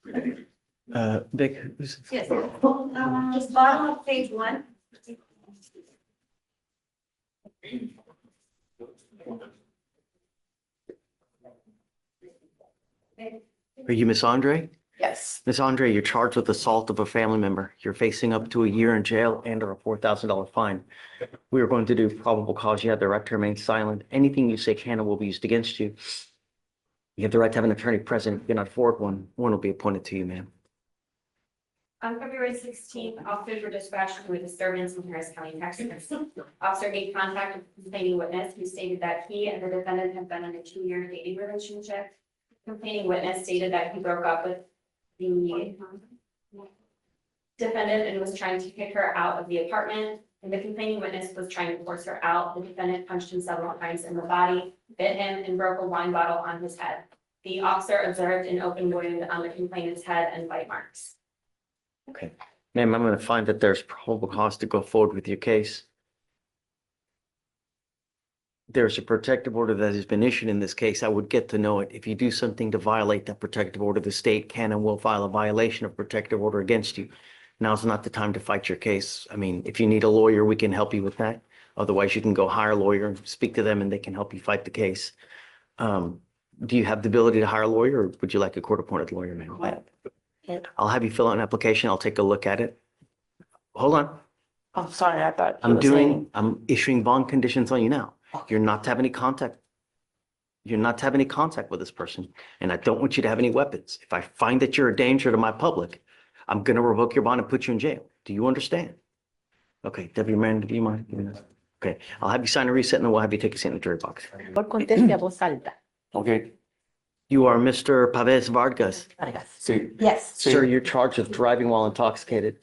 Vic, Yes. Just bottom of page 1. are you Miss Andre? Yes. Miss Andre, you're charged with assault of a family member. You're facing up to a year in jail and or a $4,000 fine. We are going to do probable cause. You have the right to remain silent. Anything you say can and will be used against you. You have the right to have an attorney present. If you cannot afford one, one will be appointed to you, ma'am. On February 16th, officers were dispatched to a disturbance in Harris County, Texas. Officer made contact with the complaining witness who stated that he and the defendant had been in a 2-year dating relationship. Complaining witness stated that he broke up with the defendant and was trying to kick her out of the apartment. And the complaining witness was trying to force her out. The defendant punched him several times in the body, bit him, and broke a wine bottle on his head. The officer observed an open wound on the complainant's head and bite marks. Okay. Ma'am, I'm going to find that there's probable cause to go forward with your case. There's a protective order that has been issued in this case. I would get to know it. If you do something to violate that protective order, the state can and will file a violation of protective order against you. Now's not the time to fight your case. I mean, if you need a lawyer, we can help you with that. Otherwise, you can go hire a lawyer and speak to them and they can help you fight the case. Do you have the ability to hire a lawyer or would you like a court-appointed lawyer, ma'am? I'll have you fill out an application. I'll take a look at it. Hold on. I'm sorry, I thought you were saying. I'm issuing bond conditions on you now. You're not to have any contact. You're not to have any contact with this person. And I don't want you to have any weapons. If I find that you're a danger to my public, I'm going to revoke your bond and put you in jail. Do you understand? Okay, Deputy Miranda, do you mind giving us? Okay, I'll have you sign a reset and then we'll have you take a seat in the jury box. Por conteste a voz alta. Okay. You are Mr. Pavez Vargas. Vargas. Sí. Yes. Sí. Sir, you're charged with driving while intoxicated.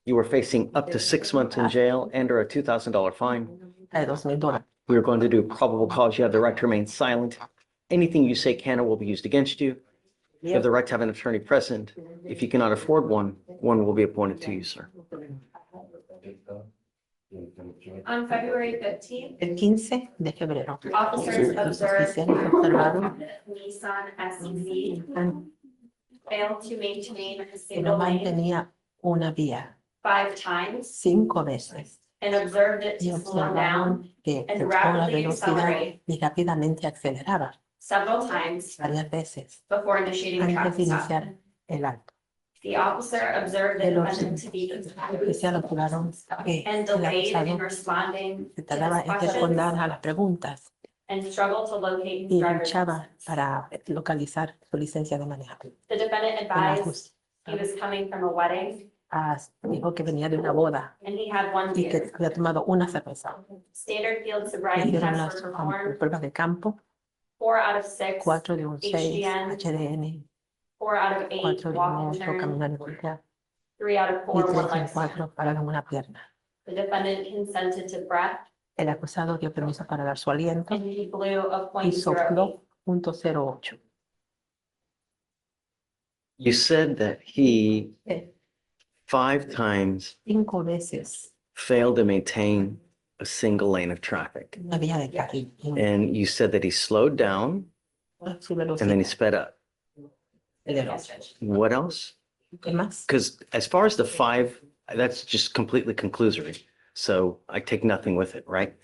You are facing up to 6 months in jail and or a $2,000 fine. De $2,000. We are going to do probable cause. You have the right to remain silent. Anything you say can or will be used against you. You have the right to have an attorney present. If you cannot afford one, one will be appointed to you, sir. On February 15th, El 15 de febrero, officers los observed oficiales observaron Nissan SUV que failed to maintain a no single lane mantenía una vía 5 times 5 veces and observed it y to slow down observaron que and bajó la rapidly velocidad accelerate y rápidamente aceleraba several times varias veces before initiating a antes de traffic stop. iniciar el acto. The officer observed the Los defendant to be oficiales observaron que and el delayed in acusado responding se to tardaba his en questions responder a las preguntas and struggled to locate his y driver's luchaba license. para localizar su licencia de manejar. The defendant El advised he was coming from a wedding dijo que venía de una boda and he had 1 y que beer. había tomado una cerveza. Standard field Le sobriety hicieron tests las were performed. pruebas de campo, 4 out of 6, 4 de un 6, HDN, HDN, 4 out of 8 4 de un walk 8, and turn, caminar y voltear, 3 out of y 4 one 3 en leg stand. 4 para dar una pierna. The defendant consented to breath El acusado dio permiso para dar su aliento and he blew a y .08. sopló .08. You said that he 5 times 5 veces failed to maintain a single lane of traffic. una vía de carril. And you said that he slowed down Su and then he velocidad. sped up. Yes, Judge. What else? ¿Qué más? Because as far as the 5, that's just completely conclusory. So I take nothing with it, right?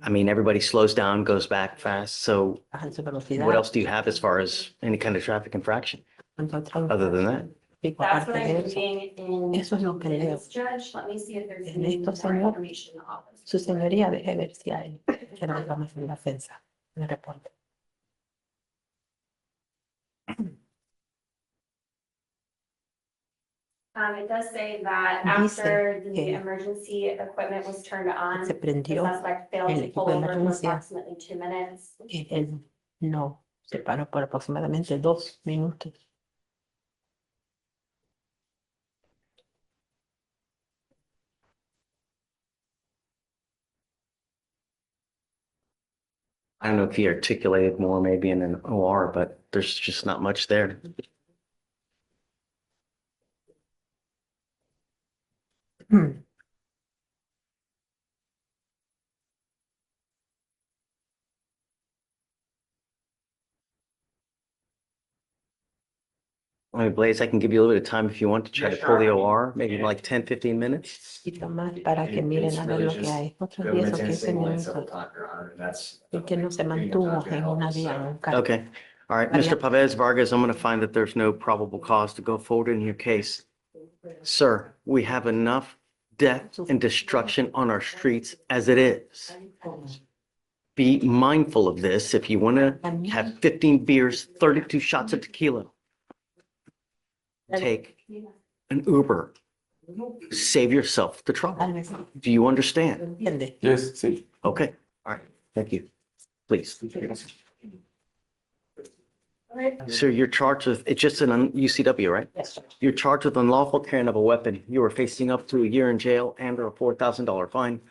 I mean, everybody slows down, goes back fast. So Bajan su velocidad. what else do you have as far as any kind of traffic infraction other than that? Pico, That's aparte what de I'm eso, reading in eso es lo que leo. this judge. Let me see if there's En any esto, more señor. information in the office. Su señoría, deje ver si hay más en la defensa, en el reporte. It does say that Dice after the que emergency equipment was turned on, Se the prendió suspect failed el to equipo pull de over for emergencia. approximately 2 minutes. que él no se paró por aproximadamente 2 minutos. I don't know if he articulated more maybe in an OR, but there's just not much there. I mean, Blaze, I can give you a little bit of time if you want to try to pull the OR, maybe like 10, 15 minutes. poquito más para que miren a ver lo que hay. Otros 10 o 15 minutos. Y que no se mantuvo en una vía nunca. Okay. All right, Mr. Pavez Vargas, I'm going to find that there's no probable cause to go forward in your case. Sir, we have enough death and destruction on our streets as it is. Be mindful of this. If you want to have 15 beers, 32 shots of tequila, take an Uber. Save yourself the trouble. Do you understand? ¿Entiende? Yes, sí. Okay, all right, thank you. Please. Sir, you're charged with, it's just an UCW, right? Yes, sir. You're charged with unlawful carrying of a weapon. You are facing up to a year in jail and or a $4,000 fine.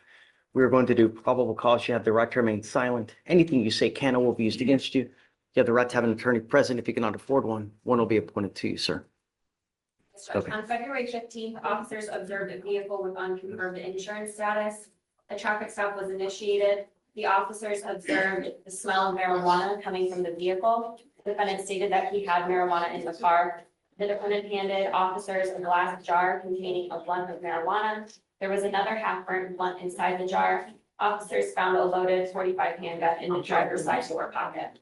We are going to do probable cause. You have the right to remain silent. Anything you say can or will be used against you. You have the right to have an attorney present. If you cannot afford one, one will be appointed to you, sir. Okay. On February 15th, officers observed a vehicle with unconfirmed insurance status. A traffic stop was initiated. The officers observed the smell of marijuana coming from the vehicle. The defendant stated that he had marijuana in the car. The defendant handed officers a glass jar containing a blunt of marijuana. There was another half-burnt blunt inside the jar. Officers found a loaded .45 handgun in the driver's side door pocket.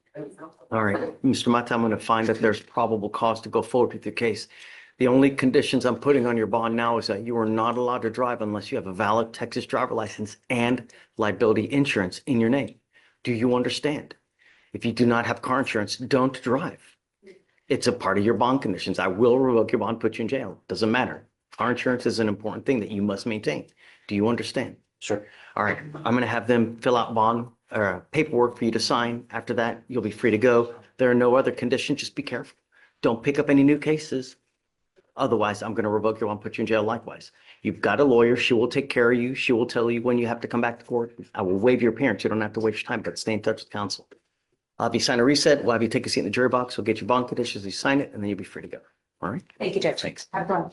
All right, Mr. Mata, I'm going to find that there's probable cause to go forward with your case. The only conditions I'm putting on your bond now is that you are not allowed to drive unless you have a valid Texas driver license and liability insurance in your name. Do you understand? If you do not have car insurance, don't drive. It's a part of your bond conditions. I will revoke your bond, put you in jail. Doesn't matter. Car insurance is an important thing that you must maintain. Do you understand? Sure. All right, I'm going to have them fill out bond paperwork for you to sign. After that, you'll be free to go. There are no other conditions. Just be careful. Don't pick up any new cases. Otherwise, I'm going to revoke your bond, put you in jail likewise. You've got a lawyer. She will take care of you. She will tell you when you have to come back to court. I will waive your appearance. You don't have to waste your time, but stay in touch with counsel. I'll have you sign a reset. We'll have you take a seat in the jury box. We'll get your bond conditions. You sign it, and then you'll be free to go. All right? Thank you, Judge. Thanks. Have fun.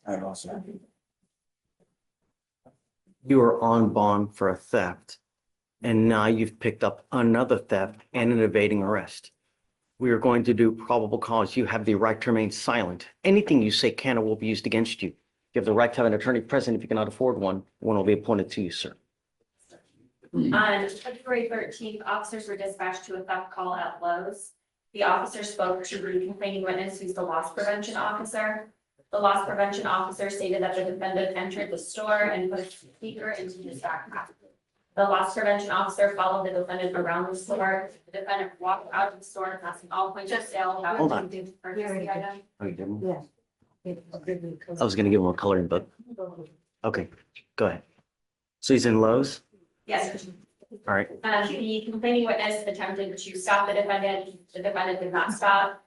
I'm also. You are on bond for a theft, and now you've picked up another theft and an evading arrest. We are going to do probable cause. You have the right to remain silent. Anything you say can or will be used against you. You have the right to have an attorney present. If you cannot afford one, one will be appointed to you, sir. On February 13th, officers were dispatched to a theft call at Lowe's. The officer spoke to the complaining witness, who's the loss prevention officer. The loss prevention officer stated that the defendant entered the store and put a speaker into his backpack. The loss prevention officer followed the defendant around the store. The defendant walked out of the store, passing all points of sale without Hold on. attempting to purchase the item. Oh, you didn't? Yeah. I was going to give him a coloring book. Okay, go ahead. So he's in Lowe's? Yes. All right. The complaining witness attempted to stop the defendant. The defendant did not stop.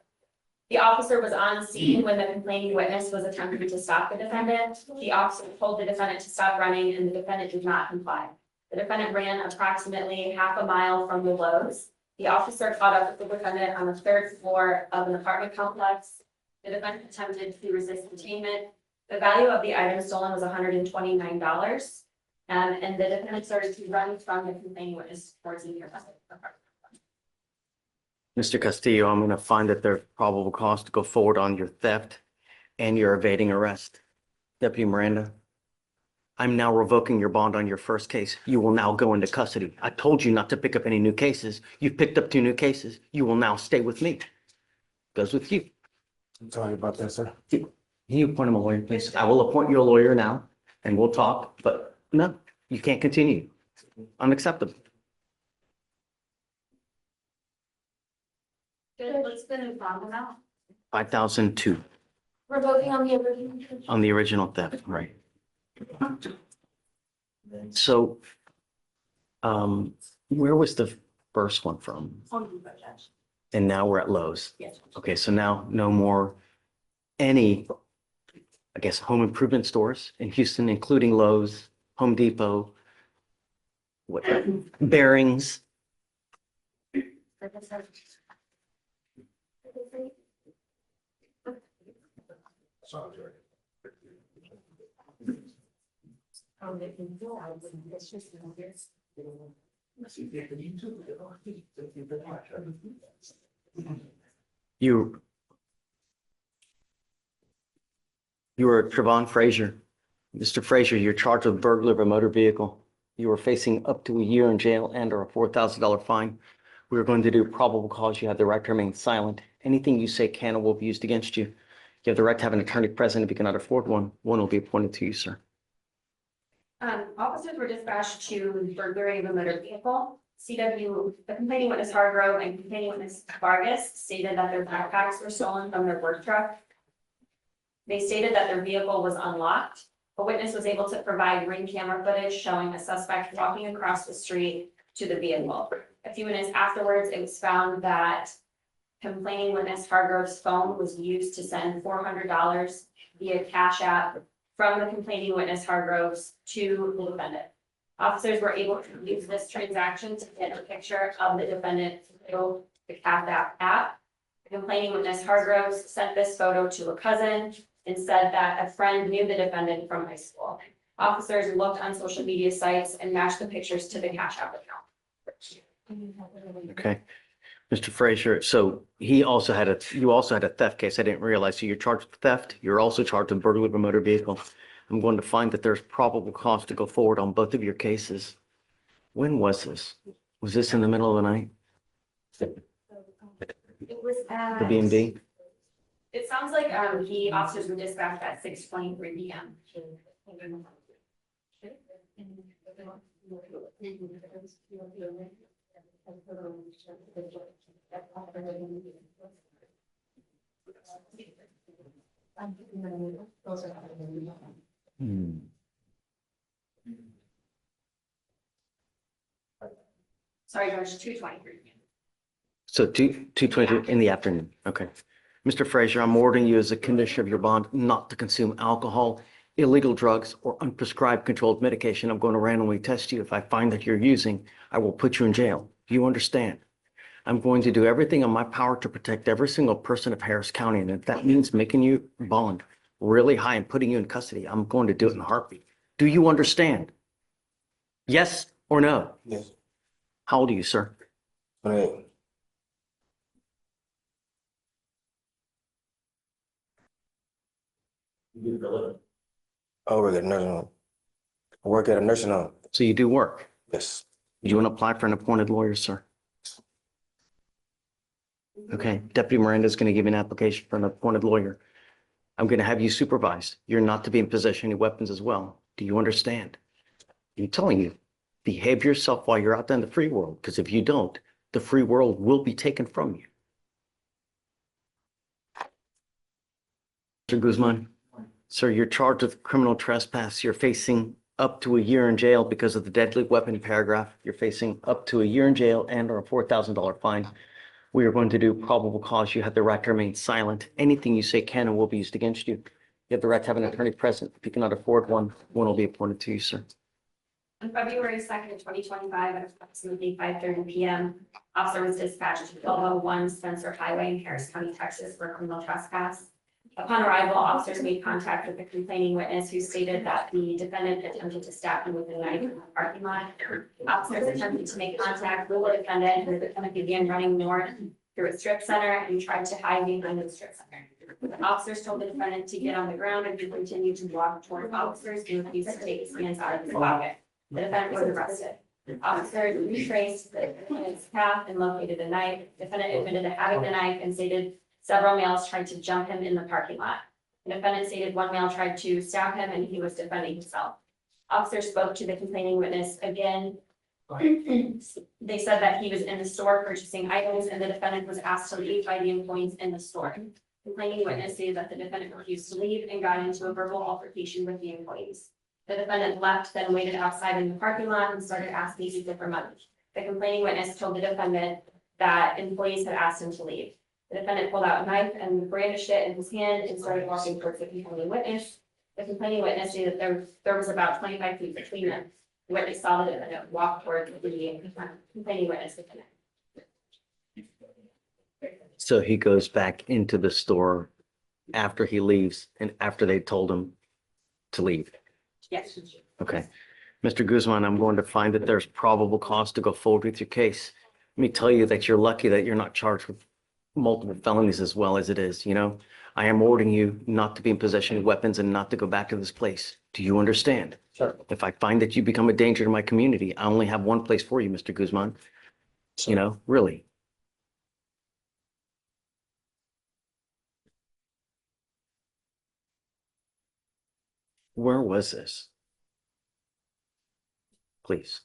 The officer was on scene when the complaining witness was attempting to stop the defendant. The officer told the defendant to stop running, and the defendant did not comply. The defendant ran approximately half a mile from the Lowe's. The officer caught up with the defendant on the third floor of an apartment complex. The defendant attempted to resist detainment. The value of the item stolen was $129. And the defendant started to run from the complaining witness towards the nearby apartment. Mr. Castillo, I'm going to find that there's probable cause to go forward on your theft and your evading arrest. Deputy Miranda, I'm now revoking your bond on your first case. You will now go into custody. I told you not to pick up any new cases. You've picked up 2 new cases. You will now stay with me. Goes with you. I'm sorry about that, sir. Can you appoint him a lawyer, please? I will appoint you a lawyer now and we'll talk, but no, you can't continue. Unacceptable. Good, let's go to bond now. 5,002 We're voting on the original. on the original theft, right? So, where was the first one from? And now we're at Lowe's. Yes. Okay, so now no more any, I guess, home improvement stores in Houston, including Lowe's, Home Depot, what, Bearings. You are Trevon Frazier. Mr. Frazier, you're charged with burglary of a motor vehicle. You are facing up to a year in jail and or a $4,000 fine. We are going to do probable cause. You have the right to remain silent. Anything you say can or will be used against you. You have the right to have an attorney present. If you cannot afford one, one will be appointed to you, sir. Officers were dispatched to burglary of a motor vehicle. The complaining witness Hargrove and complaining witness Vargas stated that their backpacks were stolen from their work truck. They stated that their vehicle was unlocked. A witness was able to provide ring camera footage showing a suspect walking across the street to the vehicle. A few minutes afterwards, it was found that complaining witness Hargrove's phone was used to send $400 via Cash App from the complaining witness Hargroves to the defendant. Officers were able to use this transaction to get a picture of the defendant through the Cash app. The complaining witness Hargroves sent this photo to a cousin and said that a friend knew the defendant from high school. Officers looked on social media sites and matched the pictures to the Cash App account. Okay. Mr. Frazier, so you also had a theft case. I didn't realize. So you're charged with theft. You're also charged with burglary of a motor vehicle. I'm going to find that there's probable cause to go forward on both of your cases. When was this? Was this in the middle of the night? It was at. The B&B? It sounds like the officers were dispatched at 6:23 p.m. Sorry, George, 2:23 p.m. So 2:22 in the afternoon. Okay. Mr. Frazier, I'm ordering you as a condition of your bond not to consume alcohol, illegal drugs, or unprescribed controlled medication. I'm going to randomly test you. If I find that you're using, I will put you in jail. Do you understand? I'm going to do everything in my power to protect every single person of Harris County. And if that means making you bond really high and putting you in custody, I'm going to do it in a heartbeat. Do you understand? Yes or no? Yes. How old are you, sir? 28. I work at a nursing home. I work at a nursing home. So you do work. Yes. You want to apply for an appointed lawyer, sir? Okay, Deputy Miranda is going to give you an application for an appointed lawyer. I'm going to have you supervised. You're not to be in possession of any weapons as well. Do you understand? I'm telling you, behave yourself while you're out there in the free world, because if you don't, the free world will be taken from you. Mr. Guzman, sir, you're charged with criminal trespass. You're facing up to a year in jail because of the deadly weapon paragraph. You're facing up to a year in jail and or a $4,000 fine. We are going to do probable cause. You have the right to remain silent. Anything you say can and will be used against you. You have the right to have an attorney present. If you cannot afford one, one will be appointed to you, sir. On February 2nd, 2025, at approximately 5:30 p.m., officer was dispatched to 1201 Spencer Highway in Harris County, Texas, for criminal trespass. Upon arrival, officers made contact with the complaining witness, who stated that the defendant attempted to stab him with a knife in the parking lot. Officers attempted to make contact with the defendant, and the defendant began running north through a strip center and tried to hide behind the strip center. The officers told the defendant to get on the ground, and he continued to walk toward officers and refused to take his hands out of his pocket. The defendant was arrested. Officers retraced the defendant's path and located a knife. The defendant admitted to having the knife and stated several males tried to jump him in the parking lot. The defendant stated one male tried to stab him and he was defending himself. Officers spoke to the complaining witness again. They said that he was in the store purchasing items and the defendant was asked to leave by the employees in the store. The complaining witness stated that the defendant refused to leave and got into a verbal altercation with the employees. The defendant left, then waited outside in the parking lot and started asking people for money. The complaining witness told the defendant that employees had asked him to leave. The defendant pulled out a knife and brandished it in his hand and started walking towards the complaining witness. The complaining witness stated that there was about 25 feet between them. The witness saw the defendant walk towards the complaining witness. So he goes back into the store after he leaves and after they told him to leave. Yes. Okay. Mr. Guzman, I'm going to find that there's probable cause to go forward with your case. Let me tell you that you're lucky that you're not charged with multiple felonies as well as it is, you know? I am ordering you not to be in possession of weapons and not to go back to this place. Do you understand? Sure. If I find that you become a danger to my community, I only have one place for you, Mr. Guzman. You know, really. Where was this? Please.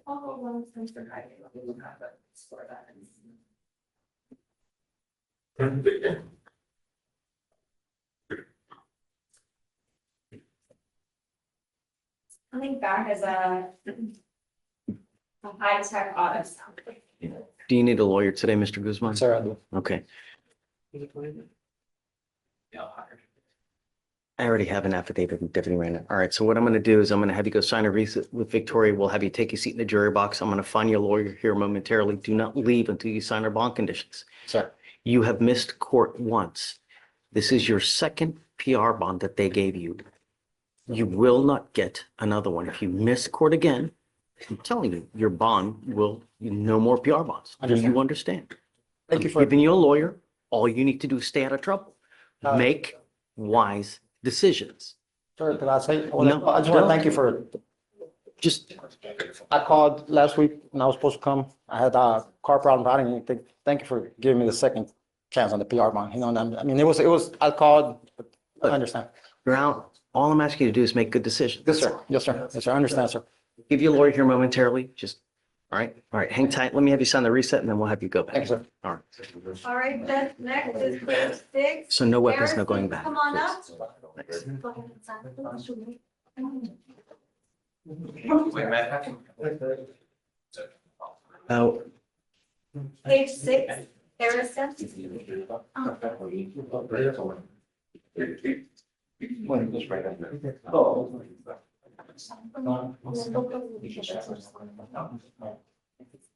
Oh, well, thanks for driving. Store that. I think back as a high-tech auto sound. Do you need a lawyer today, Mr. Guzman? Sir, I do. Okay. I already have an affidavit from Deputy Randall. All right, so what I'm going to do is I'm going to have you go sign a receipt with Victoria. We'll have you take a seat in the jury box. I'm going to find you a lawyer here momentarily. Do not leave until you sign our bond conditions. Sir. You have missed court once. This is your second PR bond that they gave you. You will not get another one. If you miss court again, I'm telling you, your bond will, no more PR bonds. Do you understand? Thank you I'm for. giving you a lawyer. All you need to do is stay out of trouble. Uh, Make wise decisions. Sir, did I say, No, I just want no. to thank you for, Just, I called last week when I was supposed to come. I had a car problem. I didn't even think, thank you for giving me the second chance on the PR bond. You know, and I mean, I called, I understand. you're out. All I'm asking you to do is make good decisions. Yes, sir. Yes, sir. Yes, sir. I understand, sir. Give you a lawyer here momentarily. Just, all right. All right. Hang tight. Let me have you sign the reset and then we'll have you go Thank you, back. sir. All right. All right, then, next is page 6. So no weapons, no Harrison, going back. Come on up. Thanks. Oh, Page 6, Harrison.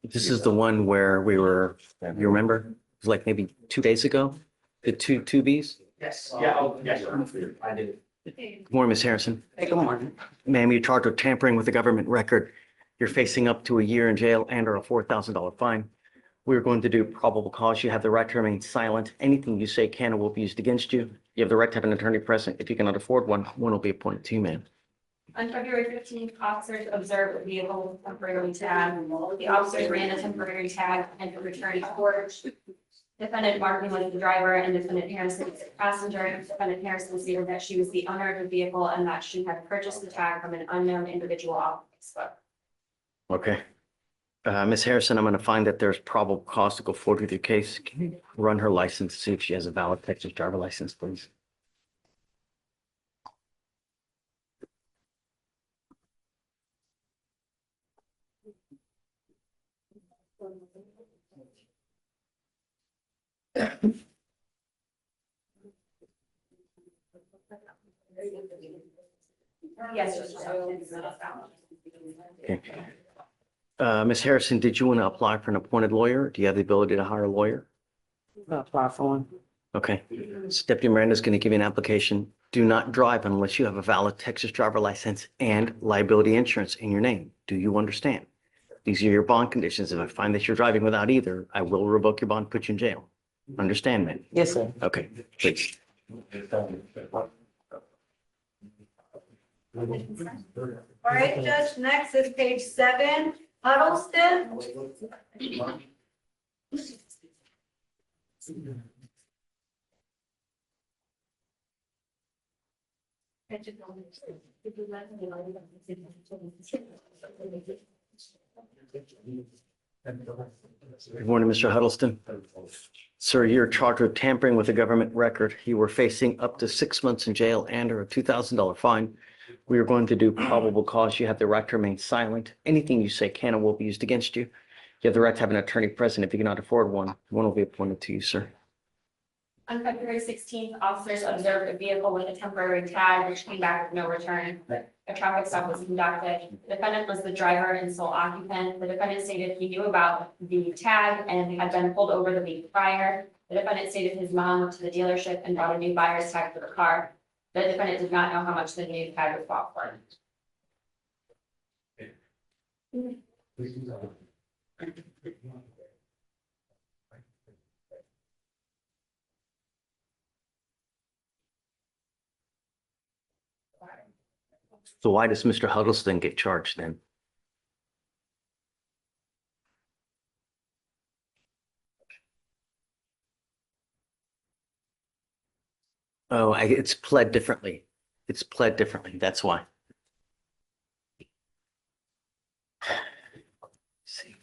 this is the one where we were, you remember? It was like maybe 2 days ago, the two Bs. Yes, yeah, yes, I did. Good morning, Ms. Harrison. Hey, good morning. Ma'am, you're charged with tampering with a government record. You're facing up to a year in jail and or a $4,000 fine. We're going to do probable cause. You have the right to remain silent. Anything you say can or will be used against you. You have the right to have an attorney present. If you cannot afford one, one will be appointed to you, ma'am. On February 15th, officers observed a vehicle temporarily tagged. The officers ran a temporary tag and returned to court. Defendant Martin was the driver and defendant Harrison was the passenger. Defendant Harrison stated that she was the owner of the vehicle and that she had purchased the tag from an unknown individual off Facebook. Okay. Ms. Harrison, I'm going to find that there's probable cause to go forward with your case. Can you run her license, see if she has a valid Texas driver license, please? Yes. Okay. Ms. Harrison, did you want to apply for an appointed lawyer? Do you have the ability to hire a lawyer? Apply for one. Okay. So Deputy Miranda is going to give you an application. Do not drive unless you have a valid Texas driver license and liability insurance in your name. Do you understand? These are your bond conditions. If I find that you're driving without either, I will revoke your bond, put you in jail. Understand, man? Yes, sir. Okay, please. All right, Judge, next is page 7, Huddleston. Good morning, Mr. Huddleston. Sir, you're charged with tampering with a government record. You were facing up to 6 months in jail and or a $2,000 fine. We are going to do probable cause. You have the right to remain silent. Anything you say can and will be used against you. You have the right to have an attorney present. If you cannot afford one will be appointed to you, sir. On February 16th, officers observed a vehicle with a temporary tag which came back with no return. A traffic stop was conducted. The defendant was the driver and sole occupant. The defendant stated he knew about the tag and had been pulled over the week prior. The defendant stated his mom went to the dealership and bought a new buyer's tag for the car. The defendant did not know how much the new tag was bought for. So why does Mr. Huddleston get charged then? Oh, it's pled differently. It's pled differently. That's why. See.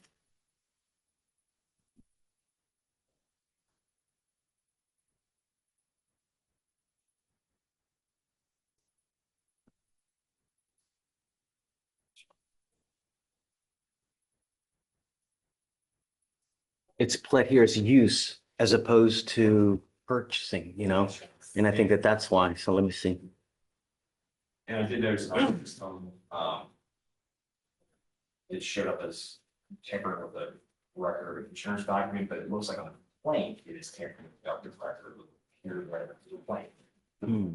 It's pled here as use as opposed to purchasing, you know? And I think that that's why. So let me see. And I did notice some, it showed up as tampering with the record of insurance document, but it looks like on the complaint, it is tampering with the record of the complaint. Hmm.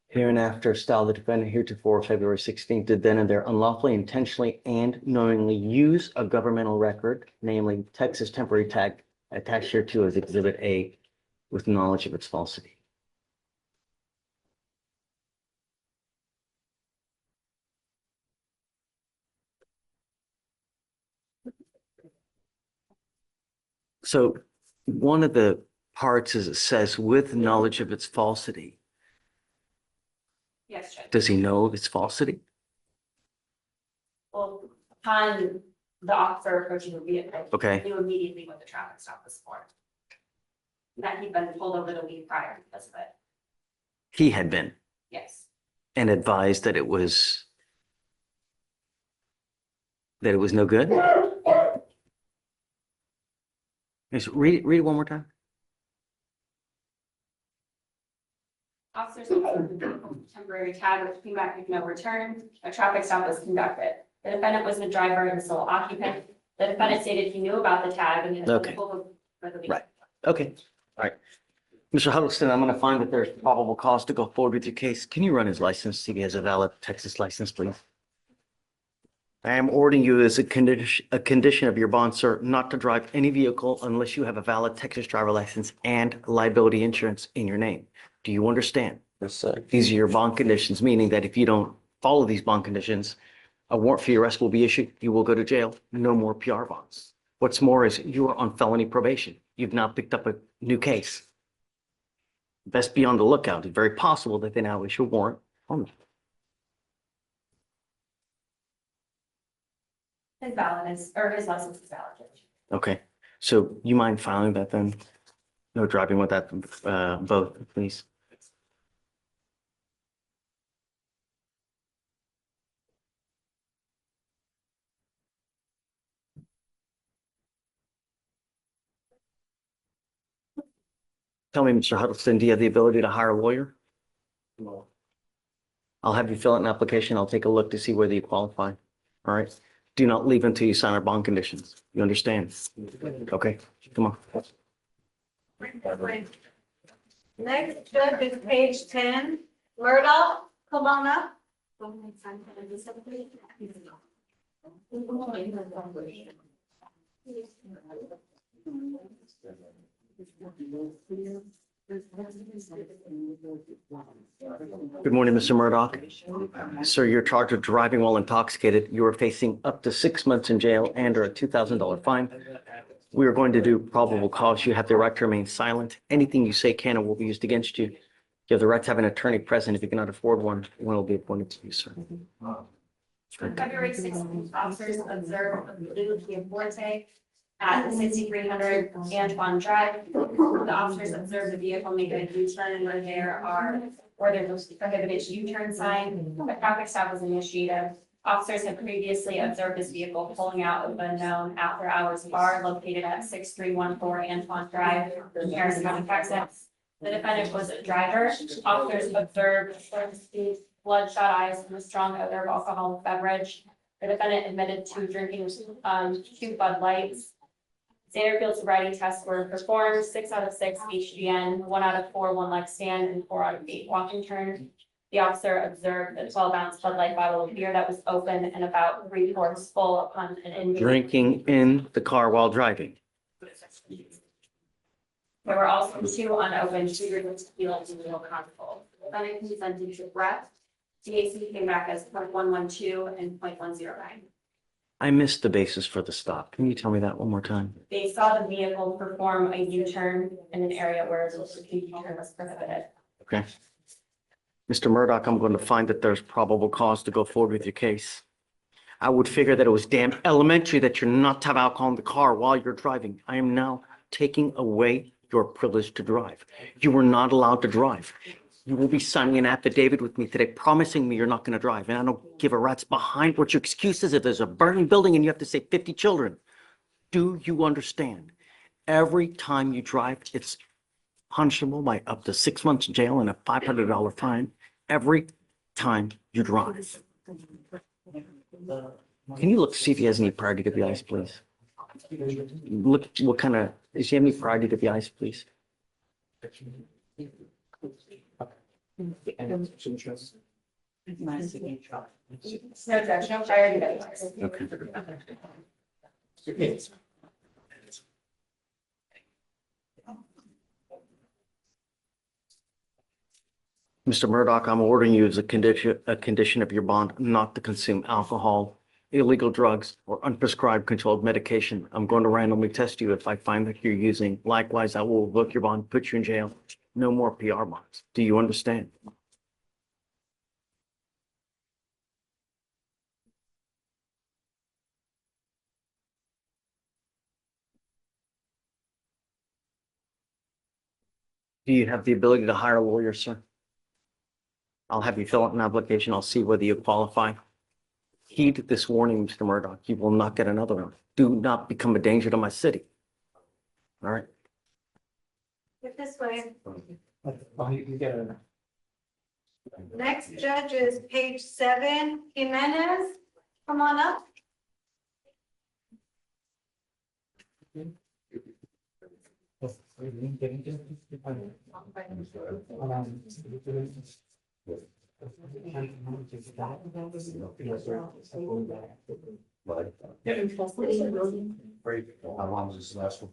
Hereinafter style the defendant heretofore February 16th did then and there unlawfully, intentionally, and knowingly use a governmental record, namely Texas temporary tag attached hereto as Exhibit A with knowledge of its falsity. So one of the parts is it says with knowledge of its falsity. Yes, Judge. Does he know of its falsity? Well, upon the officer approaching the vehicle, Okay. he knew immediately what the traffic stop was for. That he'd been pulled over the week prior because of it. He had been Yes. and advised that it was no good. Yes, read it one more time. Officers observed the vehicle with temporary tag which came back with no return. A traffic stop was conducted. The defendant was the driver and sole occupant. The defendant stated he knew about the tag and had Okay. been pulled over for the week. Right. Okay, all right. Mr. Huddleston, I'm going to find that there's probable cause to go forward with your case. Can you run his license, see if he has a valid Texas license, please? I am ordering you as a condition of your bond, sir, not to drive any vehicle unless you have a valid Texas driver license and liability insurance in your name. Do you understand? Yes, sir. These are your bond conditions, meaning that if you don't follow these bond conditions, a warrant for your arrest will be issued. You will go to jail. No more PR bonds. What's more is you are on felony probation. You've now picked up a new case. Best be on the lookout. It's very possible that they now issue a warrant on you. His license is valid. Judge. Okay, so you mind filing that then? No driving with that, both, please. Tell me, Mr. Huddleston, do you have the ability to hire a lawyer? No. I'll have you fill out an application. I'll take a look to see whether you qualify. All right. Do not leave until you sign our bond conditions. You understand? Okay, come on. Next, Judge, is page 10. Murdoch, come on up. Good morning, Mr. Murdoch. Sir, you're charged with driving while intoxicated. You are facing up to 6 months in jail and or a $2,000 fine. We are going to do probable cause. You have the right to remain silent. Anything you say can and will be used against you. You have the right to have an attorney present. If you cannot afford one will be appointed to you, sir. On February 16th, officers observed a blue Kia Forte at 6300 Antoine Drive. The officers observed the vehicle make a U-turn where there's a prohibited U-turn sign. A traffic stop was initiated. Officers had previously observed this vehicle pulling out of a known after-hours bar located at 6314 Antoine Drive, Harris County, Texas. The defendant was a driver. Officers observed bloodshot eyes and a strong odor of alcoholic beverage. The defendant admitted to drinking 2 Bud Lights. Standard field sobriety tests were performed, 6 out of 6 HGN, 1 out of 4 one-leg stand, and 4 out of 8 walking turn. The officer observed a 12-ounce Bud Light bottle of beer that was open and about 3/4 full upon an inmate. Drinking in the car while driving. There were also 2 unopened shooters tequila and meal console. The defendant consented to breath. TAC came back as 0.112 and 0.109. I missed the basis for the stop. Can you tell me that one more time? They saw the vehicle perform a U-turn in an area where the U-turn was prohibited. Okay. Mr. Murdoch, I'm going to find that there's probable cause to go forward with your case. I would figure that it was damn elementary that you're not to have alcohol in the car while you're driving. I am now taking away your privilege to drive. You were not allowed to drive. You will be signing an affidavit with me today promising me you're not going to drive. And I don't give a rat's behind what your excuse is if there's a burning building and you have to save 50 children. Do you understand? Every time you drive, it's punishable by up to 6 months in jail and a $500 fine every time you drive. Can you look to see if he has any prior DWIs, please? Look, what kind of, does he have any prior DWIs, please? No, Judge, no prior DWIs. Okay. Mr. Murdoch, I'm ordering you as a condition of your bond not to consume alcohol, illegal drugs, or unprescribed controlled medication. I'm going to randomly test you if I find that you're using. Likewise, I will revoke your bond, put you in jail. No more PR bonds. Do you understand? Do you have the ability to hire a lawyer, sir? I'll have you fill out an application. I'll see whether you qualify. Heed this warning, Mr. Murdoch. You will not get another one. Do not become a danger to my city. All right. Get this way. Oh, you get it. Next judge is page 7, Jimenez. Come on up. How long is this last one?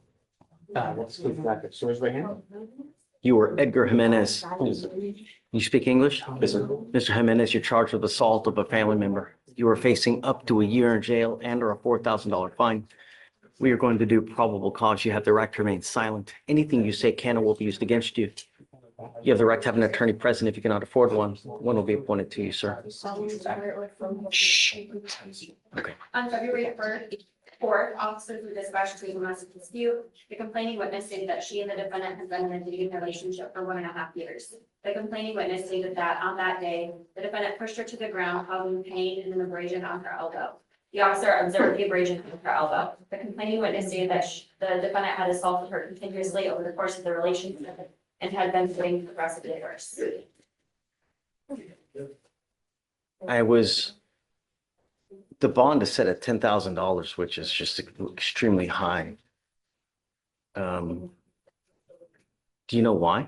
Let's go back. So raise right hand. You are Edgar Jimenez. You speak English? Mr. Jimenez, you're charged with assault of a family member. You are facing up to a year in jail and or a $4,000 fine. We are going to do probable cause. You have the right to remain silent. Anything you say can or will be used against you. You have the right to have an attorney present if you cannot afford one. One will be appointed to you, sir. Shh. Okay. On February 4th, officers were dispatched to a domestic dispute. The complaining witness stated that she and the defendant had been in a dating relationship for 1.5 years. The complaining witness stated that on that day, the defendant pushed her to the ground, causing pain and an abrasion on her elbow. The officer observed the abrasion on her elbow. The complaining witness stated that the defendant had assaulted her continuously over the course of the relationship and had been putting progressive divorce. The bond is set at $10,000, which is just extremely high. Do you know why?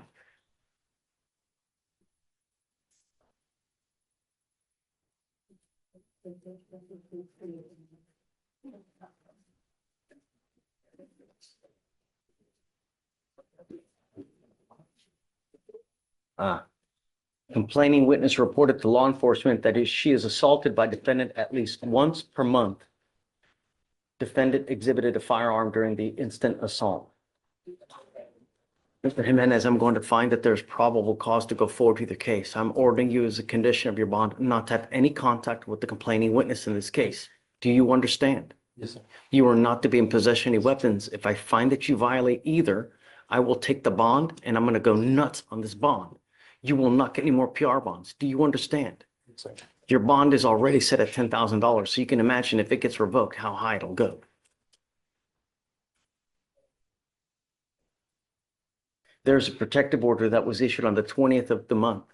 Complaining witness reported to law enforcement that she is assaulted by defendant at least once per month. Defendant exhibited a firearm during the instant assault. Mr. Jimenez, I'm going to find that there's probable cause to go forward with the case. I'm ordering you as a condition of your bond not to have any contact with the complaining witness in this case. Do you understand? Yes, sir. You are not to be in possession of any weapons. If I find that you violate either, I will take the bond and I'm going to go nuts on this bond. You will not get any more PR bonds. Do you understand? Yes, sir. Your bond is already set at $10,000, so you can imagine if it gets revoked, how high it'll go. There's a protective order that was issued on the 20th of the month.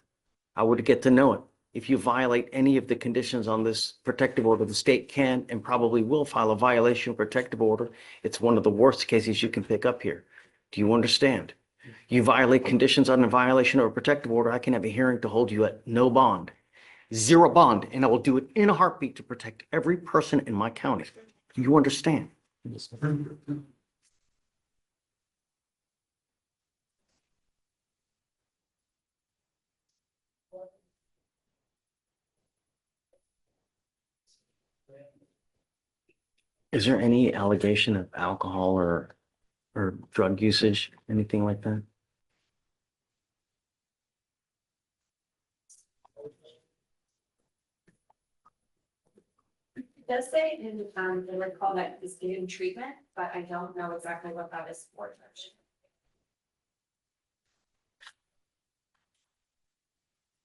I would get to know it. If you violate any of the conditions on this protective order, the state can and probably will file a violation of protective order. It's one of the worst cases you can pick up here. Do you understand? You violate conditions on a violation of a protective order, I can have a hearing to hold you at no bond, zero bond, and I will do it in a heartbeat to protect every person in my county. Do you understand? Is there any allegation of alcohol or drug usage, anything like that? It does say in, the recall that is getting treatment, but I don't know exactly what that is for.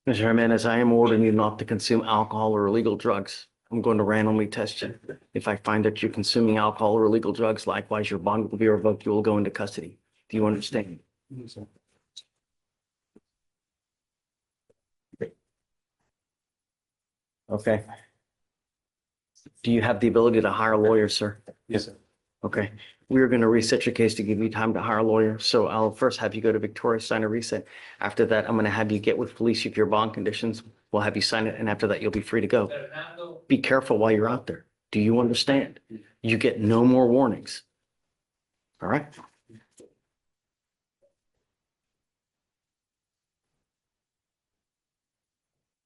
Mr. Jimenez, I am ordering you not to consume alcohol or illegal drugs. I'm going to randomly test you. If I find that you're consuming alcohol or illegal drugs, likewise, your bond will be revoked. You will go into custody. Do you understand? Okay. Do you have the ability to hire a lawyer, sir? Yes, sir. Okay. We are going to reset your case to give you time to hire a lawyer. So I'll first have you go to Victoria, sign a reset. After that, I'm going to have you get with Felicia if your bond conditions. We'll have you sign it. And after that, you'll be free to go. Be careful while you're out there. Do you understand? You get no more warnings. All right?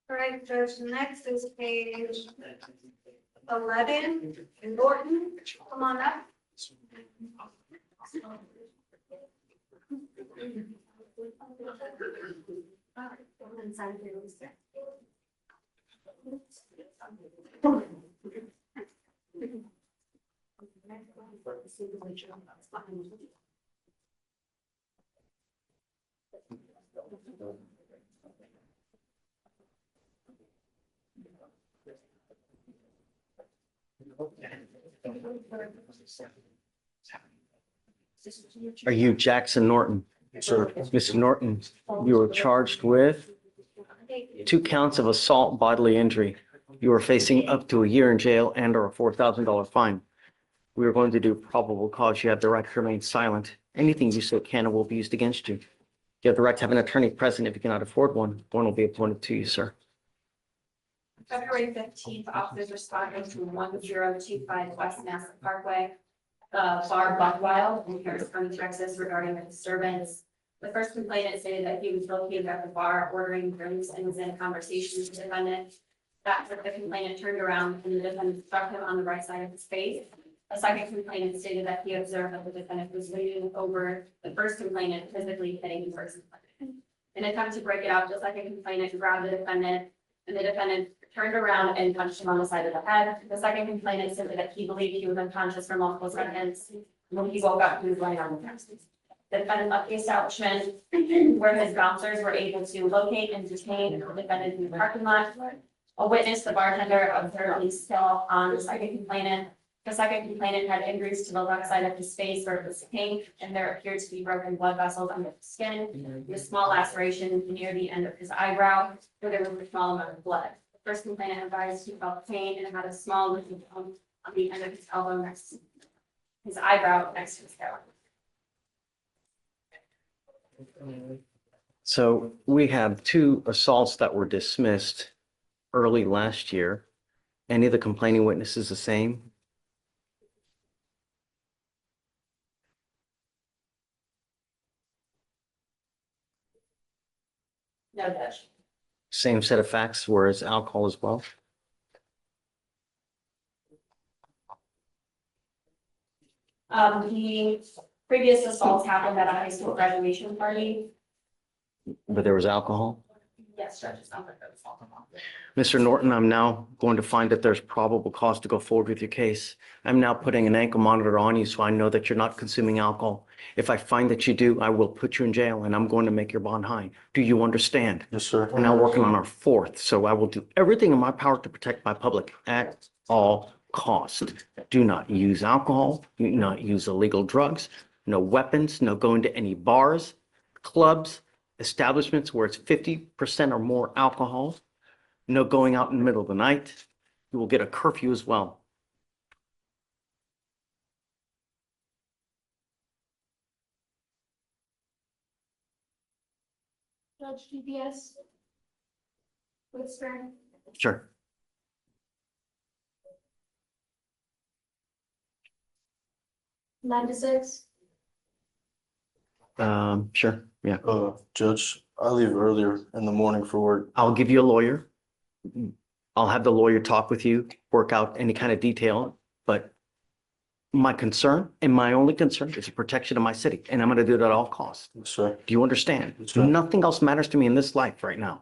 All right, Judge, next is page 11, Norton, come on up. Are you Jackson Norton? Sir. Mr. Norton, you were charged with 2 counts of assault bodily injury. You are facing up to a year in jail and or a $4,000 fine. We are going to do probable cause. You have the right to remain silent. Anything you say can and will be used against you. You have the right to have an attorney present. If you cannot afford one, one will be appointed to you, sir. February 15th, officers responding to 1025 West Mass Parkway, bar Buckwild in Harris County, Texas, regarding a disturbance. The first complainant stated that he was located at the bar ordering drinks and was in a conversation with the defendant. After the complainant turned around and the defendant struck him on the right side of his face. A second complainant stated that he observed that the defendant was leaning over the first complainant, physically hitting the first complainant. In an attempt to break it up, the second complainant grabbed the defendant, and the defendant turned around and punched him on the side of the head. The second complainant stated that he believed he was unconscious for multiple seconds. When he woke up, he was laying on the ground. The defendant left the establishment where his bouncers were able to locate and detain the defendant in the parking lot. A witness, the bartender, observed he fell on the second complainant. The second complainant had injuries to the left side of his face where it was pink, and there appeared to be broken blood vessels under the skin, with small laceration near the end of his eyebrow, where there was a small amount of blood. The first complainant advised he felt pain and had a small looking bump on the end of his elbow next to his eyebrow next to his hair. So we have 2 assaults that were dismissed early last year. Any of the complaining witnesses the same? No, Judge. Same set of facts, whereas alcohol as well? The previous assaults happened at a high school graduation party. But there was alcohol? Yes, Judge, it sounds like that's all. Mr. Norton, I'm now going to find that there's probable cause to go forward with your case. I'm now putting an ankle monitor on you so I know that you're not consuming alcohol. If I find that you do, I will put you in jail and I'm going to make your bond high. Do you understand? Yes, sir. We're now working on our fourth, so I will do everything in my power to protect my public at all cost. Do not use alcohol, do not use illegal drugs, no weapons, no going to any bars, clubs, establishments where it's 50% or more alcohol, no going out in the middle of the night. You will get a curfew as well. Judge GPS. Whisper. Sure. 9 to 6. Sure, yeah. Judge, I leave earlier in the morning for work. I'll give you a lawyer. I'll have the lawyer talk with you, work out any kind of detail, but my concern and my only concern is the protection of my city, and I'm going to do it at all costs. Yes, sir. Do you understand? Yes, sir. Nothing else matters to me in this life right now.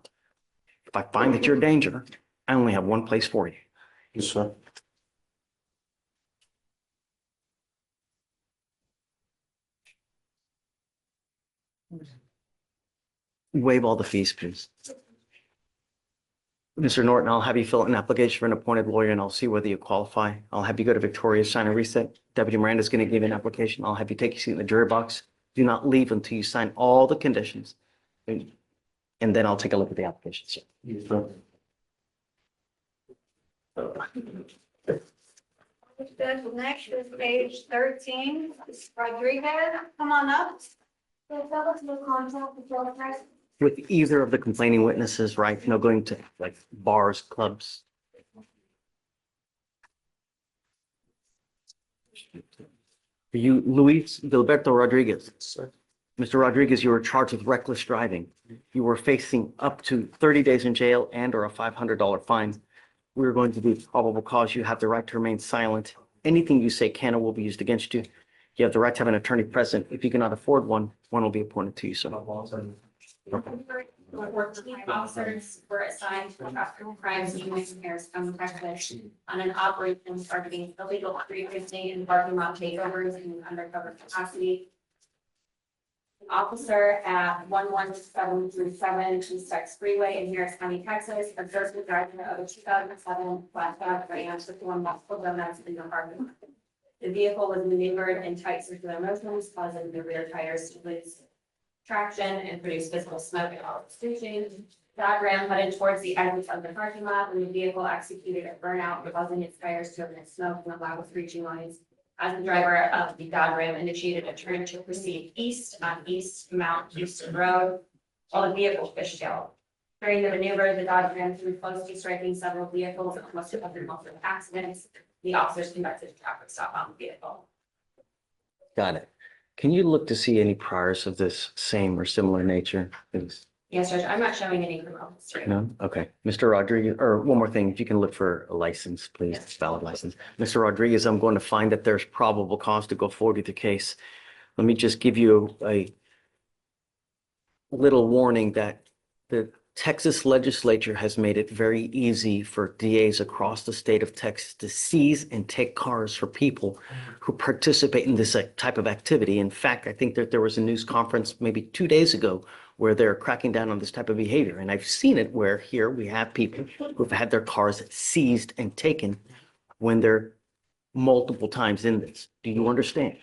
If I find that you're a danger, I only have one place for you. Yes, sir. Waive all the fees, please. Mr. Norton, I'll have you fill out an application for an appointed lawyer and I'll see whether you qualify. I'll have you go to Victoria, sign a reset. Deputy Miranda's going to give you an application. I'll have you take your seat in the jury box. Do not leave until you sign all the conditions. And then I'll take a look at the application, sir. Yes, sir. Judge, next is page 13, Rodriguez, come on up. With either of the complaining witnesses, right? No going to like bars, clubs. Are you Luis Gilberto Rodriguez? Sir. Mr. Rodriguez, you were charged with reckless driving. You were facing up to 30 days in jail and or a $500 fine. We're going to do probable cause. You have the right to remain silent. Anything you say can or will be used against you. You have the right to have an attorney present. If you cannot afford one, one will be appointed to you, sir. 14 officers were assigned to after crimes in Harris County, Texas on an operation targeting illegal street racing and parking lot takeovers in an undercover capacity. An officer at 11737 East Tex Freeway in Harris County, Texas, observed the driver of a 2007 flatbed Ram with one multiple donuts in the parking lot. The vehicle was maneuvered in tight circular motions, causing the rear tires to lose traction and produce visible smoke at all stations. That Ram headed towards the exit of the parking lot when the vehicle executed a burnout, causing its tires to emit smoke and a loud screeching noise. As the driver of the Dodge Ram initiated a turn to proceed east on East Mount Houston Road, while the vehicle fishtailed. During the maneuver, the Dodge Ram flew close to striking several vehicles and almost suffered multiple accidents. The officers conducted a traffic stop on the vehicle. Got it. Can you look to see any priors of this same or similar nature, please? Yes, Judge, I'm not showing any criminal history. No? Okay. Mr. Rodriguez, or one more thing, if you can look for a license, please, Yes. valid license. Mr. Rodriguez, I'm going to find that there's probable cause to go forward with the case. Let me just give you a little warning that the Texas legislature has made it very easy for DAs across the state of Texas to seize and take cars for people who participate in this type of activity. In fact, I think that there was a news conference maybe 2 days ago where they're cracking down on this type of behavior. And I've seen it where here we have people who've had their cars seized and taken when they're multiple times in this. Do you understand?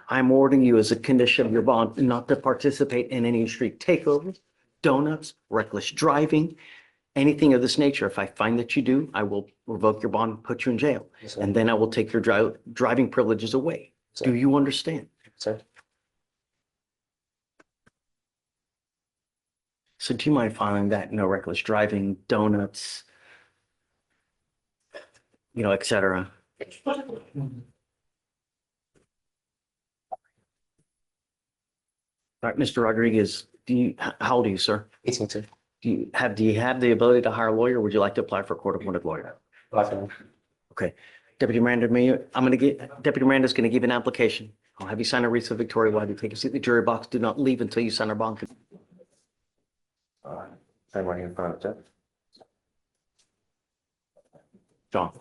I'm ordering you as a condition of your bond not to participate in any street takeovers, donuts, reckless driving, anything of this nature. If I find that you do, I will revoke your bond and put you in jail. Yes, sir. And then I will take your driving privileges away. Sir. Do you understand? Sir. So do you mind filing that? No reckless driving, donuts, et cetera. All right, Mr. Rodriguez, how old are you, sir? 18, sir. Do you have the ability to hire a lawyer? Or would you like to apply for a court-appointed lawyer? Okay. Deputy Miranda, Deputy Miranda's going to give you an application. I'll have you sign a receipt of Victoria while you take a seat in the jury box. Do not leave until you sign our bond. Same right in front of Jeff. Shaw.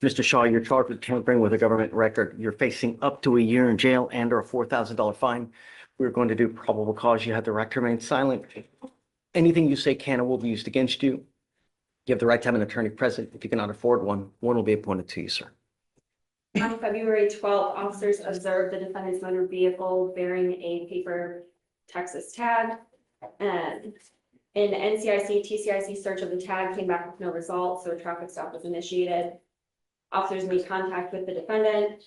Mr. Shaw, you're charged with tampering with a government record. You're facing up to a year in jail and or a $4,000 fine. We're going to do probable cause. You have the right to remain silent. Anything you say can or will be used against you. You have the right to have an attorney present. If you cannot afford one, one will be appointed to you, sir. On February 12th, officers observed the defendant's motor vehicle bearing a paper Texas tag. And an NCIC, TCIC search of the tag came back with no results, so a traffic stop was initiated. Officers made contact with the defendant.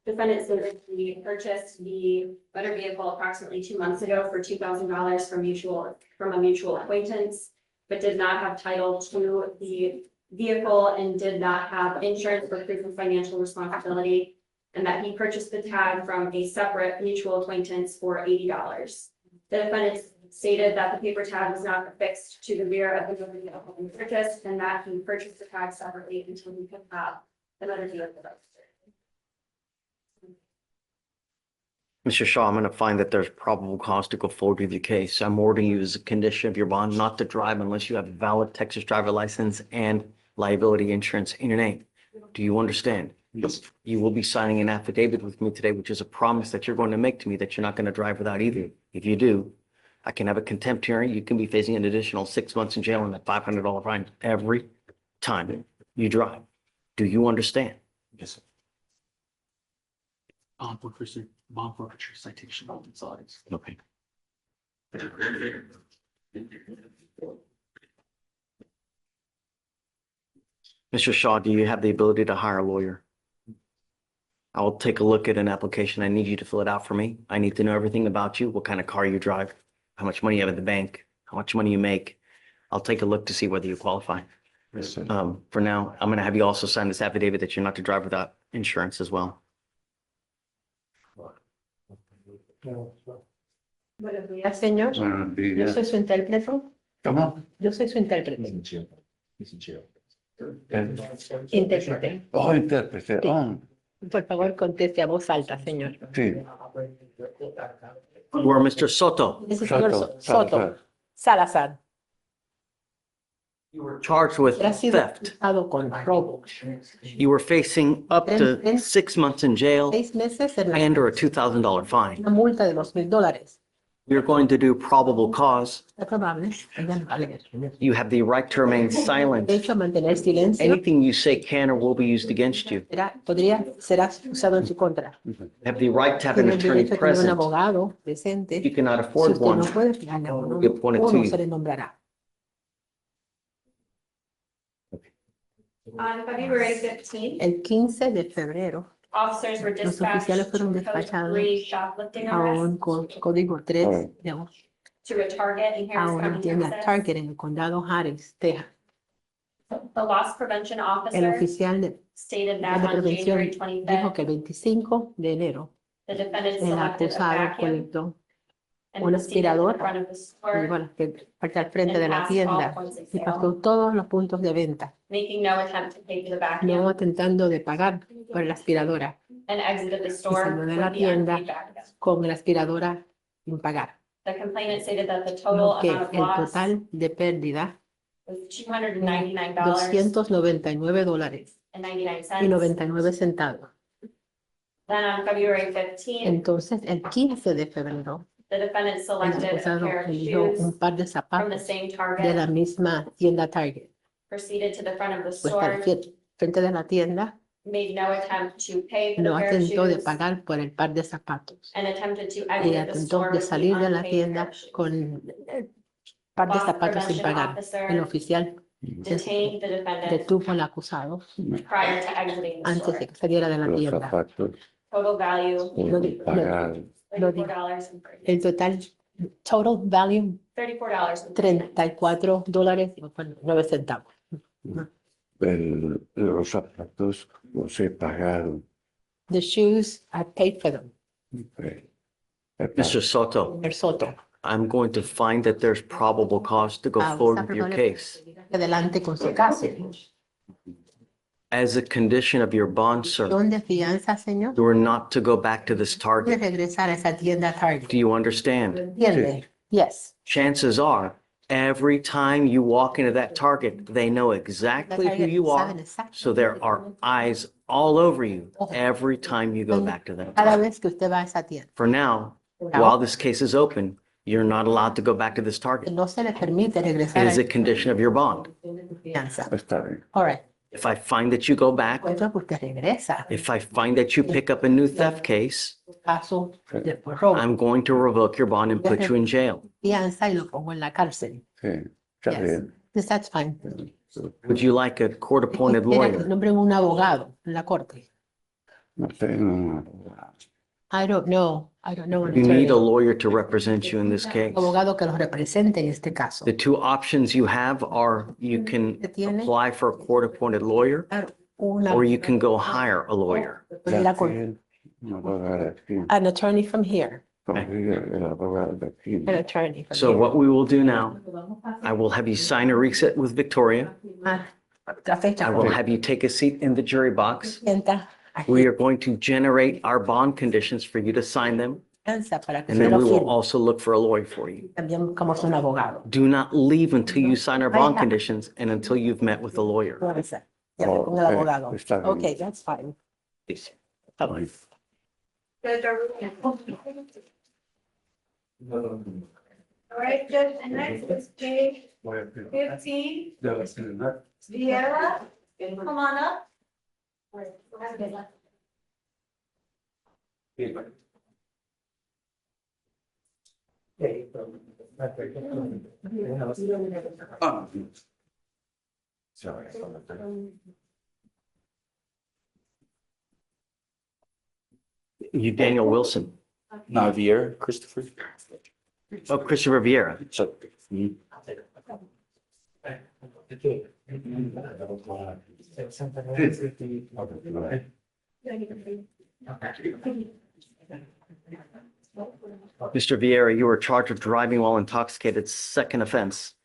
Defendant said that he purchased the motor vehicle approximately 2 months ago for $2,000 from a mutual acquaintance, but did not have title to the vehicle and did not have insurance for proof of financial responsibility, and that he purchased the tag from a separate mutual acquaintance for $80. The defendant stated that the paper tag was not affixed to the rear of the motor vehicle he purchased, and that he purchased the tag separately until he could have the motor vehicle registered. Mr. Shaw, I'm going to find that there's probable cause to go forward with your case. I'm ordering you as a condition of your bond not to drive unless you have a valid Texas driver license and liability insurance in your name. Do you understand? Yes. You will be signing an affidavit with me today, which is a promise that you're going to make to me that you're not going to drive without either. If you do, I can have a contempt hearing. You can be facing an additional 6 months in jail and a $500 fine every time you drive. Do you understand? Yes, sir. Bond forfeiture citation on both sides. Okay. Mr. Shaw, do you have the ability to hire a lawyer? I will take a look at an application. I need you to fill it out for me. I need to know everything about you, what kind of car you drive, how much money you have in the bank, how much money you make. I'll take a look to see whether you qualify. Yes, sir. For now, I'm going to have you also sign this affidavit that you're not to drive without insurance as well. Buenos días, señor. Buenos Yo días. soy su intérprete. ¿Cómo? Yo soy su intérprete. Intérprete. Oh, intérprete. Oh, Por favor, conteste a voz alta, señor. sí. You are Mr. Soto. Es el señor Soto, Soto Salazar. You were charged with Ha sido theft. acusado con robo. You were facing up to 6 months in jail 6 meses en la and or a $2,000 fine. una multa de $2,000. We're going to do probable cause. Es probable. Ella no va a leer. You have the right to remain silent. De hecho, mantener silencio Anything you say can or will be used against you. será usado en su contra. You have the right to have an Tiene el attorney derecho a tener un present. abogado If presente. you cannot Si afford usted one, no puede fijarle a uno, be appointed to uno you. se le nombrará. On February 15th, El 15 de febrero, officers were los dispatched oficiales to fueron code despachados 3 shoplifting a un arrests código 3 to a Target in a Harris una County, tienda Texas. Target en el condado Harris, Texas. The loss prevention El officer oficial de stated that de on prevención January dijo 25th, que el 25 de enero the defendant el selected a acusado vacuum colectó and un proceeded to the aspirador, front of the y store, bueno, que parte al frente de la and passed tienda all points of y sale, pasó todos los puntos de venta, making no attempt to pay for the no vacuum, atentando de pagar por la aspiradora and exited the store salió de with la the tienda unpaid vacuum. con la aspiradora sin pagar. The complainant stated that the total Lo que amount of el loss total de pérdida was $299.99 y 99 centavos. Then on February 15th, Entonces, el 15 de febrero, the defendant el selected a acusado pair of eligió shoes un par de from the zapatos same de Target, la misma tienda Target. proceeded to the front of the Pues al store, frente de la tienda, made no attempt to pay for the no pair of atentó de shoes, pagar por el par de zapatos and attempted to y exit the atentó store de with the salir de la unpaid pair tienda of shoes. con el par de Loss zapatos sin prevention pagar. El officer oficial detained the defendant detuvo al acusado prior to exiting the antes de store. que saliera de la Los tienda. zapatos Total value, pagados. $34.30. El total, total value, $34.30. $34.09. Los zapatos los he pagado. The shoes, I paid for them. Mr. Soto, Señor Soto. I'm going to find that there's probable cause to go forward with your case. Adelante con su caso. As a condition of your bond, sir, ¿Dónde fianza, señor? you are not to go back to this Puede Target. regresar a esa tienda Target. Do you understand? ¿Entiende? Yes. Chances are, every time you walk into that Target, they know exactly who you are. So there are eyes all over you every time you go back to that Cada Target. vez que usted va a esa tienda. For now, while this case is open, you're not allowed to go back to this Target. No se le permite It regresar is a condition of your bond. confianza. Está bien. All right. If I find that you go back, Encuentro que usted regresa. if I find that you pick up a new theft case, Caso de robo, I'm going to revoke your bond and put you in jail. fianza y lo pongo en la cárcel. Sí, está Yes. bien. Yes, that's fine. Would you like a court-appointed Quiere que lawyer? nombren un abogado en la corte. No tengo. I don't know. I don't know. an You need a attorney. lawyer to represent you in this case. Abogado que los represente en este caso. The two options you have are you can apply for a court-appointed lawyer Una, or you can go hire a lawyer. puede ir a corte. Un abogado aquí. An attorney from here. El abogado de aquí. An attorney from So here. what we will do now, I will have you sign a reset with Victoria. Ah, la fecha. I will have you take a seat in the jury box. Sienta We aquí, are going to generate our bond conditions for you to sign them. confianza para que And se then lo we will firme. also look for a lawyer for you. También buscamos un abogado. Do not leave until you sign our bond conditions and until you've met with the lawyer. Fuerza. Ya me pongo el Ok, abogado. está bien. Okay, that's fine. Bye-bye. Judge, are we- All right, Judge, and next is page 15, Vieira, come on up. You Daniel Wilson. Navier, Christopher. Oh, Christopher Vieira. So, Mr. Vieira, you were charged with driving while intoxicated, second offense.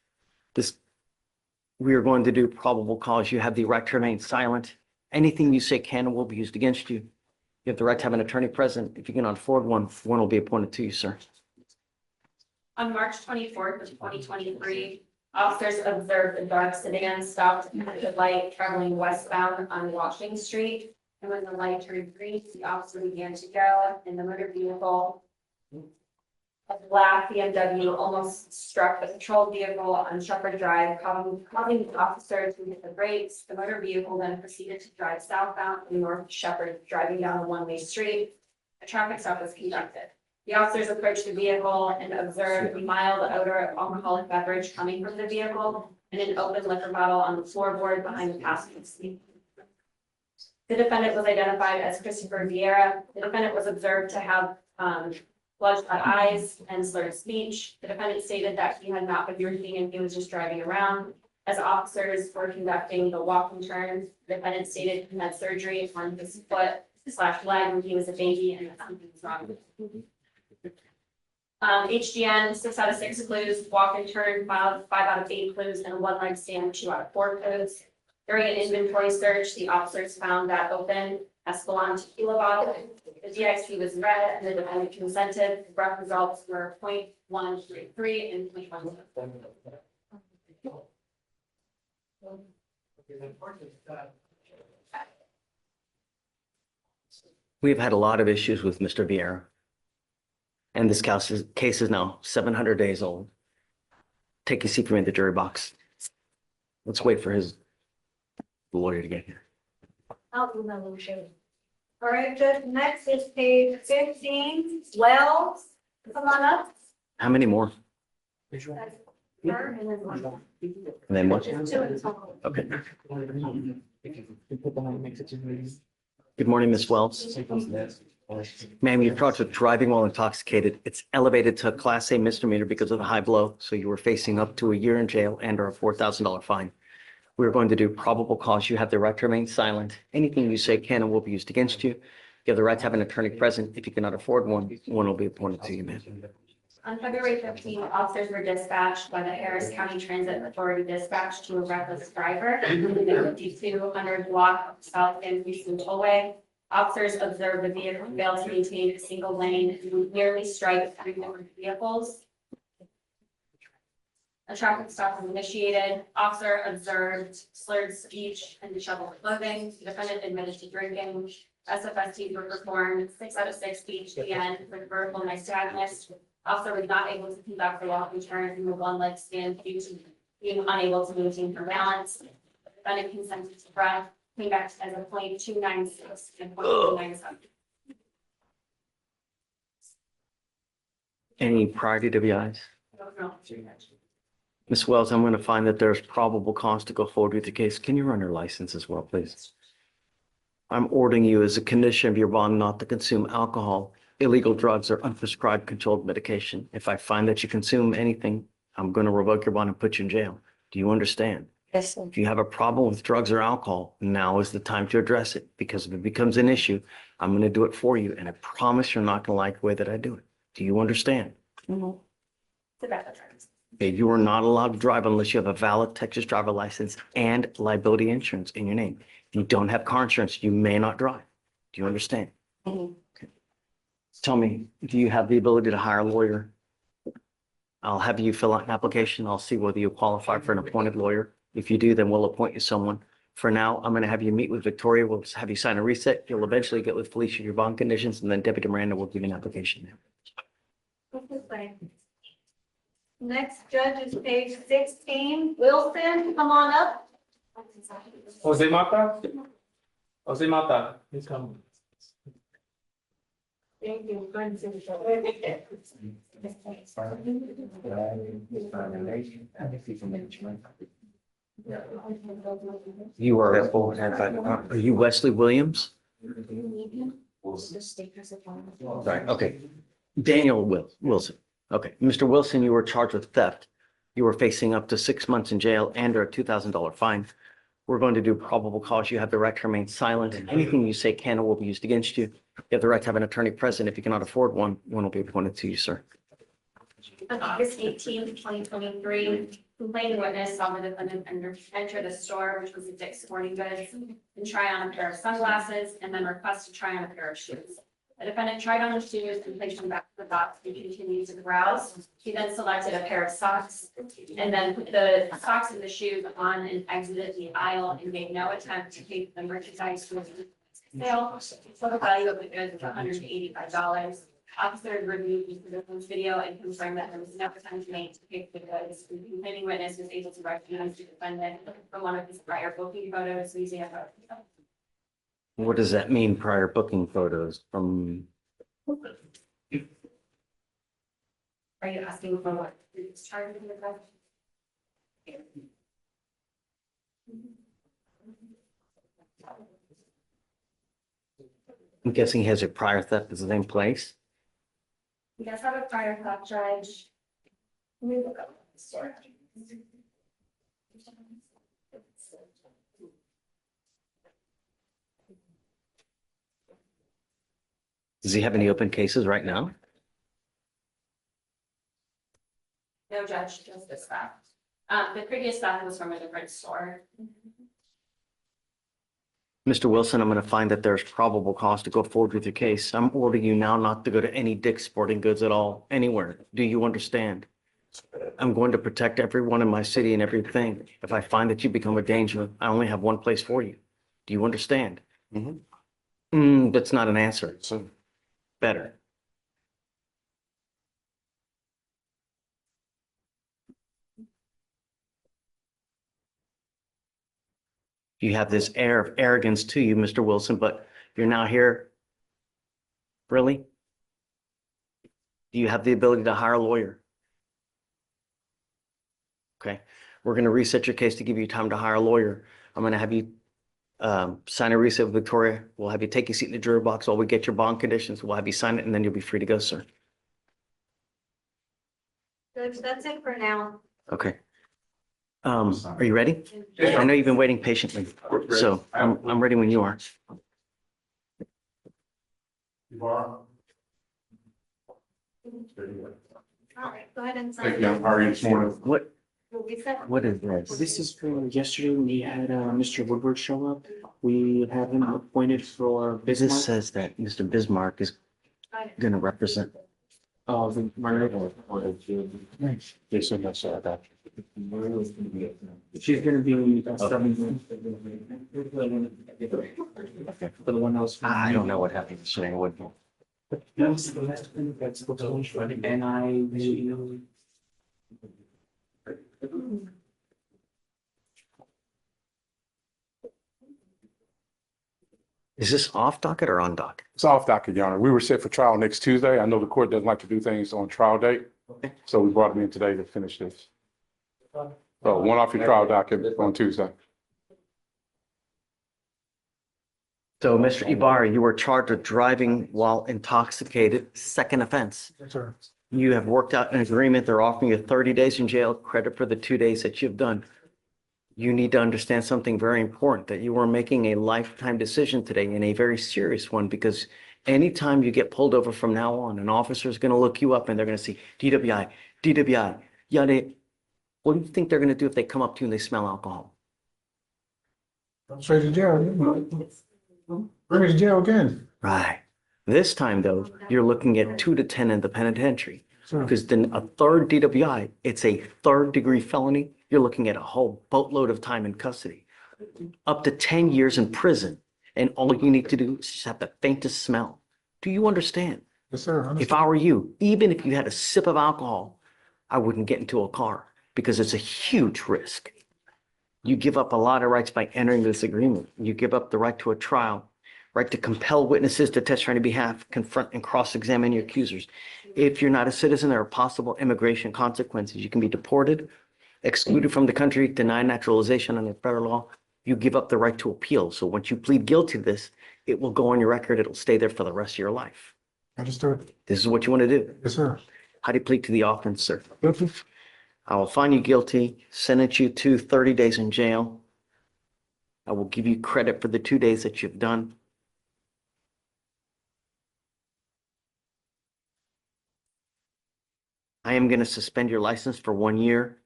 We are going to do probable cause. You have the right to remain silent. Anything you say can and will be used against you. You have the right to have an attorney present. If you cannot afford one, one will be appointed to you, sir. On March 24th, 2023, officers observed a dark sedan stopped at the light traveling westbound on Washington Street. And when the light turned green, the officer began to go and the motor vehicle, a black BMW, almost struck the patrol vehicle on Shepherd Drive, causing the officer to hit the brakes. The motor vehicle then proceeded to drive southbound in North Shepherd, driving down a one-way street. A traffic stop was conducted. The officers approached the vehicle and observed a mild odor of alcoholic beverage coming from the vehicle and an open liquor bottle on the floorboard behind the passenger seat. The defendant was identified as Christopher Vieira. The defendant was observed to have bloodshot eyes and slurred speech. The defendant stated that he had not been drinking and he was just driving around. As officers were conducting the walk and turn, the defendant stated he had surgery on his foot/leg when he was a baby and that something was wrong with him. HGN, 6 out of 6 clues, walk and turn, 5 out of 8 clues, and a one-leg stand, 2 out of 4 clues. During an inventory search, the officers found that open Espolon tequila bottle. The DXP was red and the defendant consented. The rough results were 0.133 and 0.1. We've had a lot of issues with Mr. Vieira. And this case is now 700 days old. Take a seat for me in the jury box. Let's wait for his lawyer to get here. I'll do my little show. All right, Judge, next is page 15, Wells, come on up. How many more? Her and then one more. And then what? Just 2 in total. Okay. Good morning, Ms. Wells. Ma'am, you're charged with driving while intoxicated. It's elevated to a Class A misdemeanor because of the high blow. So you were facing up to a year in jail and or a $4,000 fine. We're going to do probable cause. You have the right to remain silent. Anything you say can and will be used against you. You have the right to have an attorney present. If you cannot afford one, one will be appointed to you, ma'am. On February 15th, officers were dispatched by the Harris County Transit Authority dispatch to a reckless driver in the 5200 block of South End Houston Tollway. Officers observed the vehicle failed to maintain a single lane and would nearly strike 3 different vehicles. A traffic stop was initiated, officer observed slurred speech and disheveled clothing, the defendant admitted to drinking. SFSTs were performed, 6 out of 6 PHPN with verbal nystagmus. Officer was not able to conduct the walking turn in the one leg stand due to being unable to maintain her balance. The defendant consented to breath, came back as a .296 and .297. Any prior DWIs? Ms. Wells, I'm going to find that there's probable cause to go forward with the case. Can you run your license as well, please? I'm ordering you as a condition of your bond not to consume alcohol, illegal drugs, or unprescribed controlled medication. If I find that you consume anything, I'm going to revoke your bond and put you in jail. Do you understand? Yes, sir. If you have a problem with drugs or alcohol, now is the time to address it, because if it becomes an issue, I'm going to do it for you. And I promise you're not going to like the way that I do it. Do you understand? Mhm. Tobacco charges. Okay, you are not allowed to drive unless you have a valid Texas driver license and liability insurance in your name. If you don't have car insurance, you may not drive. Do you understand? Mhm. Okay. Tell me, do you have the ability to hire a lawyer? I'll have you fill out an application. I'll see whether you qualify for an appointed lawyer. If you do, then we'll appoint you someone. For now, I'm going to have you meet with Victoria. We'll have you sign a reset. You'll eventually get with Felicia your bond conditions, and then Deputy Miranda will give you an application. Next judge is page 16. Wilson, come on up. Jose Mata? Jose Mata, please come. Thank you. You are you Wesley Williams? Right, okay. Daniel Wilson. Okay, Mr. Wilson, you were charged with theft. You were facing up to 6 months in jail and or a $2,000 fine. We're going to do probable cause. You have the right to remain silent. Anything you say can or will be used against you. You have the right to have an attorney present. If you cannot afford one, one will be appointed to you, sir. On August 18th, 2023, complaining witness saw the defendant enter the store, which was a Dick's Sporting Goods, and try on a pair of sunglasses and then request to try on a pair of shoes. The defendant tried on the shoes and placed them back to the box and continued to browse. He then selected a pair of socks and then put the socks and the shoes on and exited the aisle and made no attempt to take the merchandise to the sale. Total value of the goods was $185. Officer reviewed the victim's video and confirmed that there was no attempt made to pick the goods. The complaining witness was able to recognize the defendant from one of his prior booking photos using a photo. What does that mean, prior booking photos from? Are you asking for what? It's charged in the gun? I'm guessing he has a prior theft at the same place. You guys have a prior theft charge. Let me look up the story. Does he have any open cases right now? No, judge, just this theft. The previous theft was from a different store. Mr. Wilson, I'm going to find that there's probable cause to go forward with your case. I'm ordering you now not to go to any Dick's Sporting Goods at all, anywhere. Do you understand? I'm going to protect everyone in my city and everything. If I find that you become a danger, I only have one place for you. Do you understand? That's not an answer. So, Better. You have this air of arrogance to you, Mr. Wilson, but you're now here. Really? Do you have the ability to hire a lawyer? Okay, we're going to reset your case to give you time to hire a lawyer. I'm going to have you sign a reset with Victoria. We'll have you take your seat in the jury box while we get your bond conditions. We'll have you sign it and then you'll be free to go, sir. Judge, that's it for now. Okay. Are you ready? I know you've been waiting patiently, so I'm ready when you are. All right, go ahead and sign. Thank you, I'm already this morning. What is this? This is for yesterday when we had Mr. Woodward show up. We have him appointed for This Bismarck. says that Mr. Bismarck is going to represent. Oh, the murder. They said that's that. She's gonna be seven. For the one else. I don't know what happened yesterday. What? That's the last thing that's supposed to and I. Is this off docket or on docket? It's off docket, Your Honor. We were set for trial next Tuesday. I know the court doesn't like to do things on trial date. So we brought him in today to finish this. So one off your trial docket on Tuesday. So, Mr. Ibarra, you were charged with driving while intoxicated, second offense. Yes, sir. You have worked out an agreement. They're offering you 30 days in jail, credit for the 2 days that you've done. You need to understand something very important, that you are making a lifetime decision today and a very serious one, because anytime you get pulled over from now on, an officer is going to look you up and they're going to see DWI, DWI, yada. What do you think they're going to do if they come up to you and they smell alcohol? Straight to jail. Bring me to jail again. Right. This time, though, you're looking at 2 to 10 in the penitentiary. Sure. Because then a third DWI, it's a third-degree felony. You're looking at a whole boatload of time in custody, up to 10 years in prison. And all you need to do is just have the faintest smell. Do you understand? Yes, sir. If I were you, even if you had a sip of alcohol, I wouldn't get into a car because it's a huge risk. You give up a lot of rights by entering this agreement. You give up the right to a trial, right to compel witnesses to testify on your behalf, confront and cross-examine your accusers. If you're not a citizen, there are possible immigration consequences. You can be deported, excluded from the country, denied naturalization under federal law. You give up the right to appeal. So once you plead guilty to this, it will go on your record. It'll stay there for the rest of your life. Understood. This is what you want to do. Yes, sir. How do you plead to the offense, sir? Guilty. I will find you guilty, sentence you to 30 days in jail. I will give you credit for the 2 days that you've done. I am going to suspend your license for 1 year.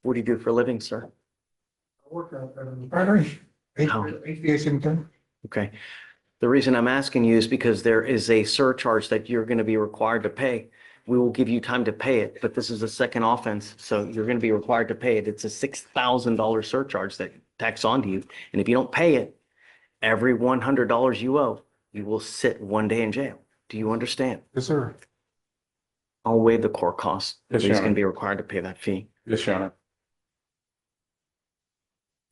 What do you do for a living, sir? I work at a refinery. Oh. HVAC mechanic. Okay. The reason I'm asking you is because there is a surcharge that you're going to be required to pay. We will give you time to pay it, but this is a second offense, so you're going to be required to pay it. It's a $6,000 surcharge that tacks onto you. And if you don't pay it, every $100 you owe, you will sit 1 day in jail. Do you understand? Yes, sir. I'll waive the court costs. Yes, He's Your going to Honor. be required to pay that fee. Yes, Your Honor.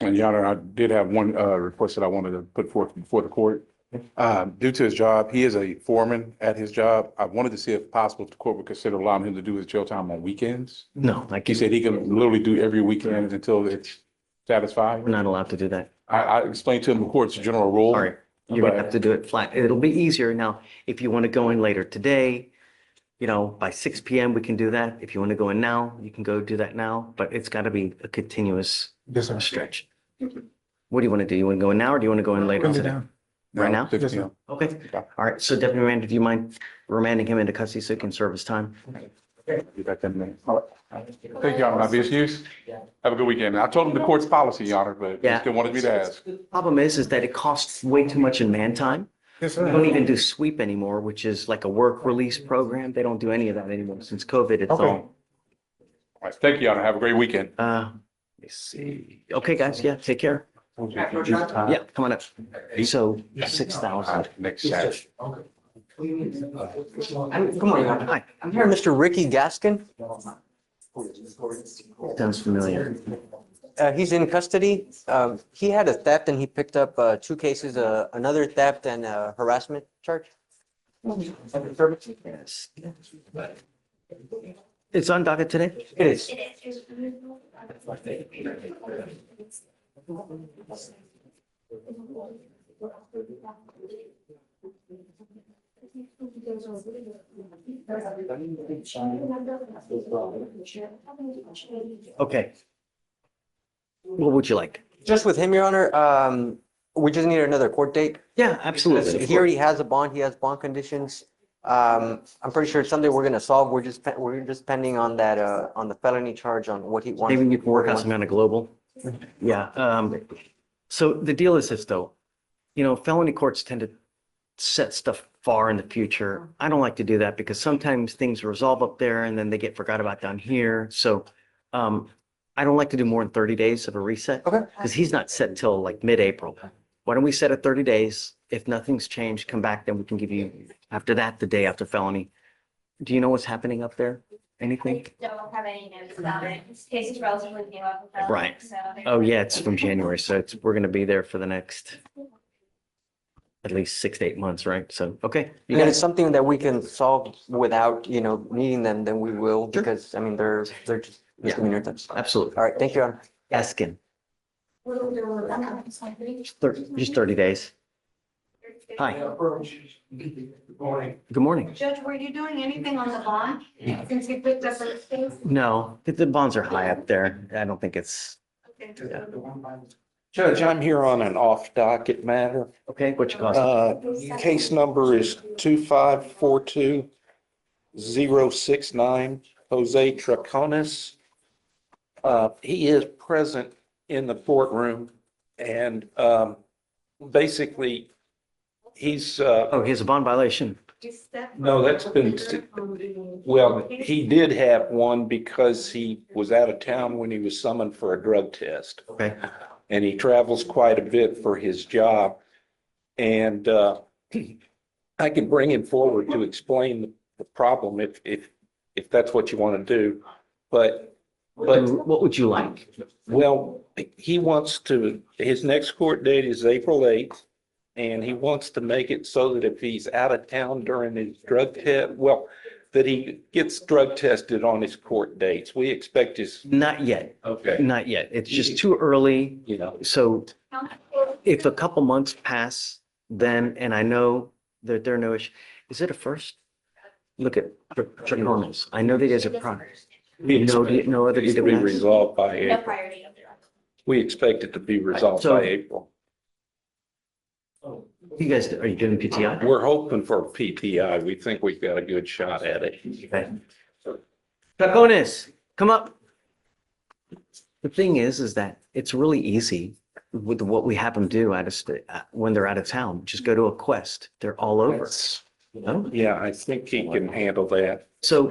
And Your Honor, I did have one request that I wanted to put forth before the court. Due to his job, he is a foreman at his job. I wanted to see if possible if the court would consider allowing him to do his jail time on weekends. No, like He said he can literally do every weekend until it's satisfied. we're not allowed to do that. I explained to him the court's general rule. All right. You're going to have to do it flat. It'll be easier now. If you want to go in later today, by 6 p.m. we can do that. If you want to go in now, you can go do that now, but it's got to be a continuous Yes, sir. stretch. What do you want to do? You want to go in now or do you want to go in later Bring it today? down. Right now? 6 Yes, p.m. sir. Okay. All right. So Deputy Commander, do you mind remanding him into custody so he can serve his time? Be back in a minute. All right. Thank you, Your Honor. Not be excused. Have a good weekend. I told him the court's policy, Your Honor, but he Yeah. still wanted me to ask. Problem is that it costs way too much in man time. Yes, We don't sir. even do sweep anymore, which is like a work release program. They don't do any of that anymore since COVID. It's Okay. all, All right. Thank you, Your Honor. Have a great weekend. let me see. Okay, guys. Yeah, take care. Yeah, come on up. So 6,000. Next Saturday. Good morning. Hi. I'm here, Mr. Ricky Gaskin. Sounds familiar. He's in custody. He had a theft and he picked up 2 cases, another theft and a harassment charge. Yes. It's on docket today? It is. Okay. What would you like? Just with him, Your Honor, we just need another court date. Yeah, absolutely. He already has a bond. He has bond conditions. I'm pretty sure it's something we're gonna solve. We're just pending on that, on the felony charge on what he wants. Maybe you can work out something on a global. Yeah. So the deal is this though, felony courts tend to set stuff far in the future. I don't like to do that because sometimes things resolve up there and then they get forgot about down here. So I don't like to do more than 30 days of a reset. Okay. Because he's not set till like mid-April. Why don't we set it 30 days? If nothing's changed, come back, then we can give you, after that, the day after felony. Do you know what's happening up there? Anything? I don't have any notes about it. This case is relatively new. Right. So Oh, yeah, it's from January. So we're going to be there for the next at least 6 to 8 months, right? So, okay. You And got it's it. something that we can solve without, needing them, then we will, because, I mean, they're just misdemeanor types. Absolutely. All right, thank you, Your Honor. Asking. Just 30 days. Hi. Good morning. Good morning. Judge, were you doing anything on the bond since you picked up the case? No, the bonds are high up there. I don't think it's, Okay. Judge, I'm here on an off docket matter. okay, what you cost? Case number is 2542069, Jose Traconis. He is present in the courtroom and basically he's Oh, he has a bond violation. no, that's been, well, he did have one because he was out of town when he was summoned for a drug test. Okay. And he travels quite a bit for his job. And I can bring him forward to explain the problem if that's what you want to do. But What would you like? well, he wants to, his next court date is April 8th. And he wants to make it so that if he's out of town during his drug test, well, that he gets drug tested on his court dates. We expect his. Not yet. Okay. Not yet. It's just too early. So if a couple months pass, then, and I know that there are no issues, is it a first? Look at Traconis. I know that there's a problem. No other Needs to be DWIs? resolved by no April. priority. We expect it to be resolved So- by April. You guys, are you doing PTI? We're hoping for PTI. We think we've got a good shot at it. Okay. Traconis, come up. The thing is that it's really easy with what we have them do when they're out of town. Just go to a quest. They're all over. You know? Yeah, I think he can handle that. So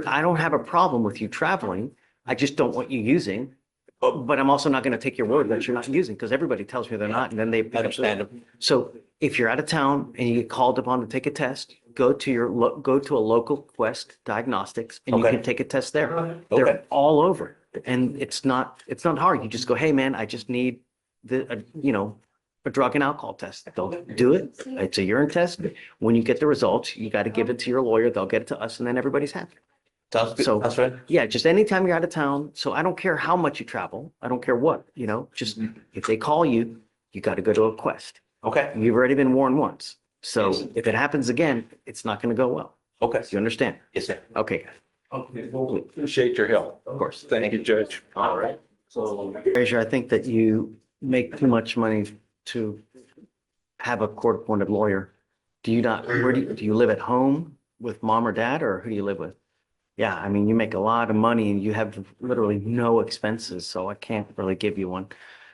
I don't have a problem with you traveling. I just don't want you using. But I'm also not going to take your word that you're not using because everybody tells me they're not and then they. Understandable. So if you're out of town and you get called upon to take a test, go to a local Quest Diagnostics and you Okay. can take a test there. Okay. They're all over. And it's not hard. You just go, hey, man, I just need a drug and alcohol test. They'll do it. It's a urine test. When you get the results, you got to give it to your lawyer. They'll get it to us and then everybody's happy. Sounds good. So- That's right. Yeah, just anytime you're out of town. So I don't care how much you travel. I don't care what, just if they call you, you got to go to a Quest. Okay. You've already been warned once. So if it happens again, it's not going to go well. Okay. You understand? Yes, sir. Okay, Okay, well, appreciate your help. of course. Thank you, Judge. All right. Frazier, I think that you make too much money to have a court-appointed lawyer. Do you not, where do you live at home with mom or dad, or who do you live with? Yeah, I mean, you make a lot of money and you have literally no expenses, so I can't really give you one.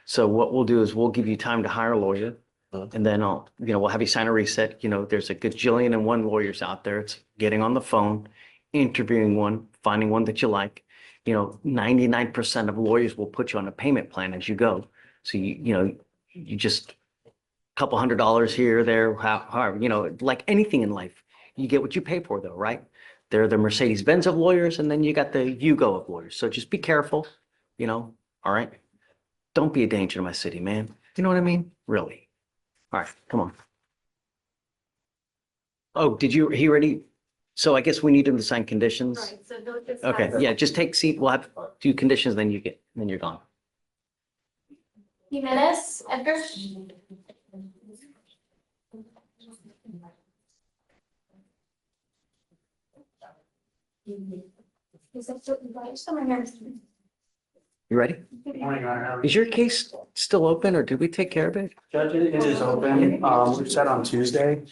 So what we'll do is we'll give you time to hire a lawyer. And then we'll have you sign a reset. There's a gajillion and one lawyers out there. It's getting on the phone, interviewing one, finding one that you like. 99% of lawyers will put you on a payment plan as you go. So you just a couple $100 here, there, however, like anything in life, you get what you pay for though, right? They're the Mercedes-Benz of lawyers, and then you got the Yugo of lawyers. So just be careful, all right? Don't be a danger to my city, man. You know what I mean? Really. All right, come on. Oh, he already? So I guess we need him to sign conditions. Right, so they'll just Okay, have- yeah, just take seat. We'll have do conditions, then you're gone. Jimenez, Edgar? You ready? Morning, Your Honor. Is your case still open, or did we take care of it Judge, it is open. We've set on Tuesday.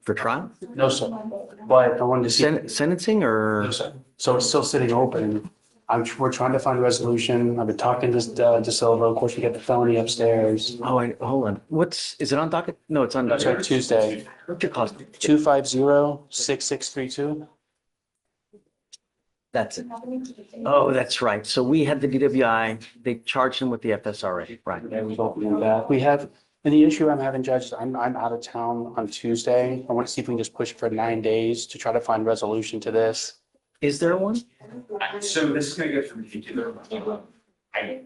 for trial? No, sir. But I wanted to see. Sentencing or? No, sir. So it's still sitting open. We're trying to find a resolution. I've been talking to DeSilva. Of course, we get the felony upstairs. Oh, hold on. Is it on docket? No, it's on. That's right, Tuesday, What's your cost? 250-6632. That's it. Oh, that's right. So we had the DWI, they charged him with the FSRA, right? Yeah, we've opened that. We have, and the issue I'm having, Judge, I'm out of town on Tuesday. I want to see if we can just push for 9 days to try to find resolution to this. Is there one? So this is gonna go through particular. I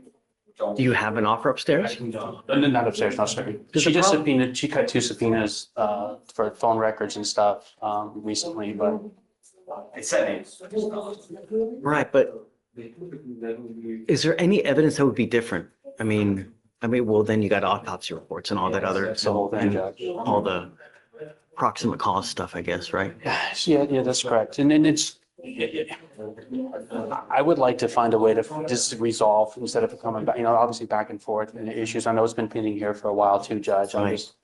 don't. Do you have an offer upstairs? Not upstairs, no, sorry. Does She the just problem- subpoenaed, she cut 2 subpoenas for phone records and stuff recently, but It said it's. Right, but is there any evidence that would be different? Well, then you got autopsy reports and all that other, that's the whole thing, Judge. all the proximate cause stuff, I guess, right? Yeah, that's correct. And then I would like to find a way to just resolve instead of coming back, obviously back and forth and the issues. I know it's been pending here for a while too, Judge. I'm Right. just,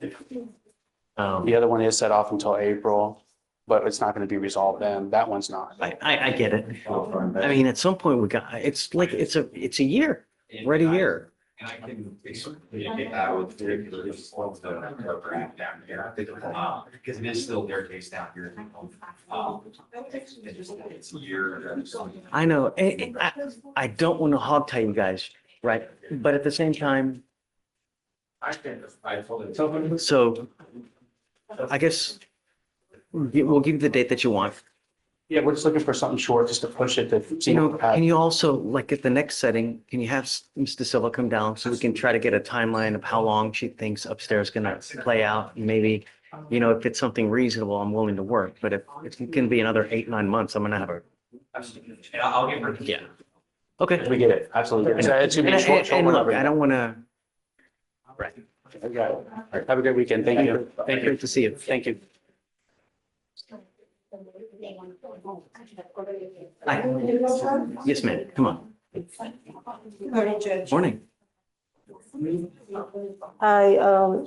the other one is set off until April, but it's not going to be resolved then. That one's not. I get it. At some point it's like, it's a year, right, a year. And I can basically get that with the program down here, because it is still their case down here. It's a year. I know, I don't want to hog tie you guys, right? But at the same time, I totally. so I guess we'll give you the date that you want. Yeah, we're just looking for something short just to push it to see. Can you also, like at the next setting, can you have Mr. Silva come down so we can try to get a timeline of how long she thinks upstairs gonna play out? And maybe, if it's something reasonable, I'm willing to work, but if it can be another 8, 9 months, I'm gonna have a, Absolutely. And I'll give her. yeah. Okay. We get it, absolutely. It's going to be a short. And look, I don't wanna, right. Okay. Have a good weekend. Thank you. Thank you. Great to see you. Thank you. Hi. Yes, ma'am. Come on. Morning, Judge. Morning. I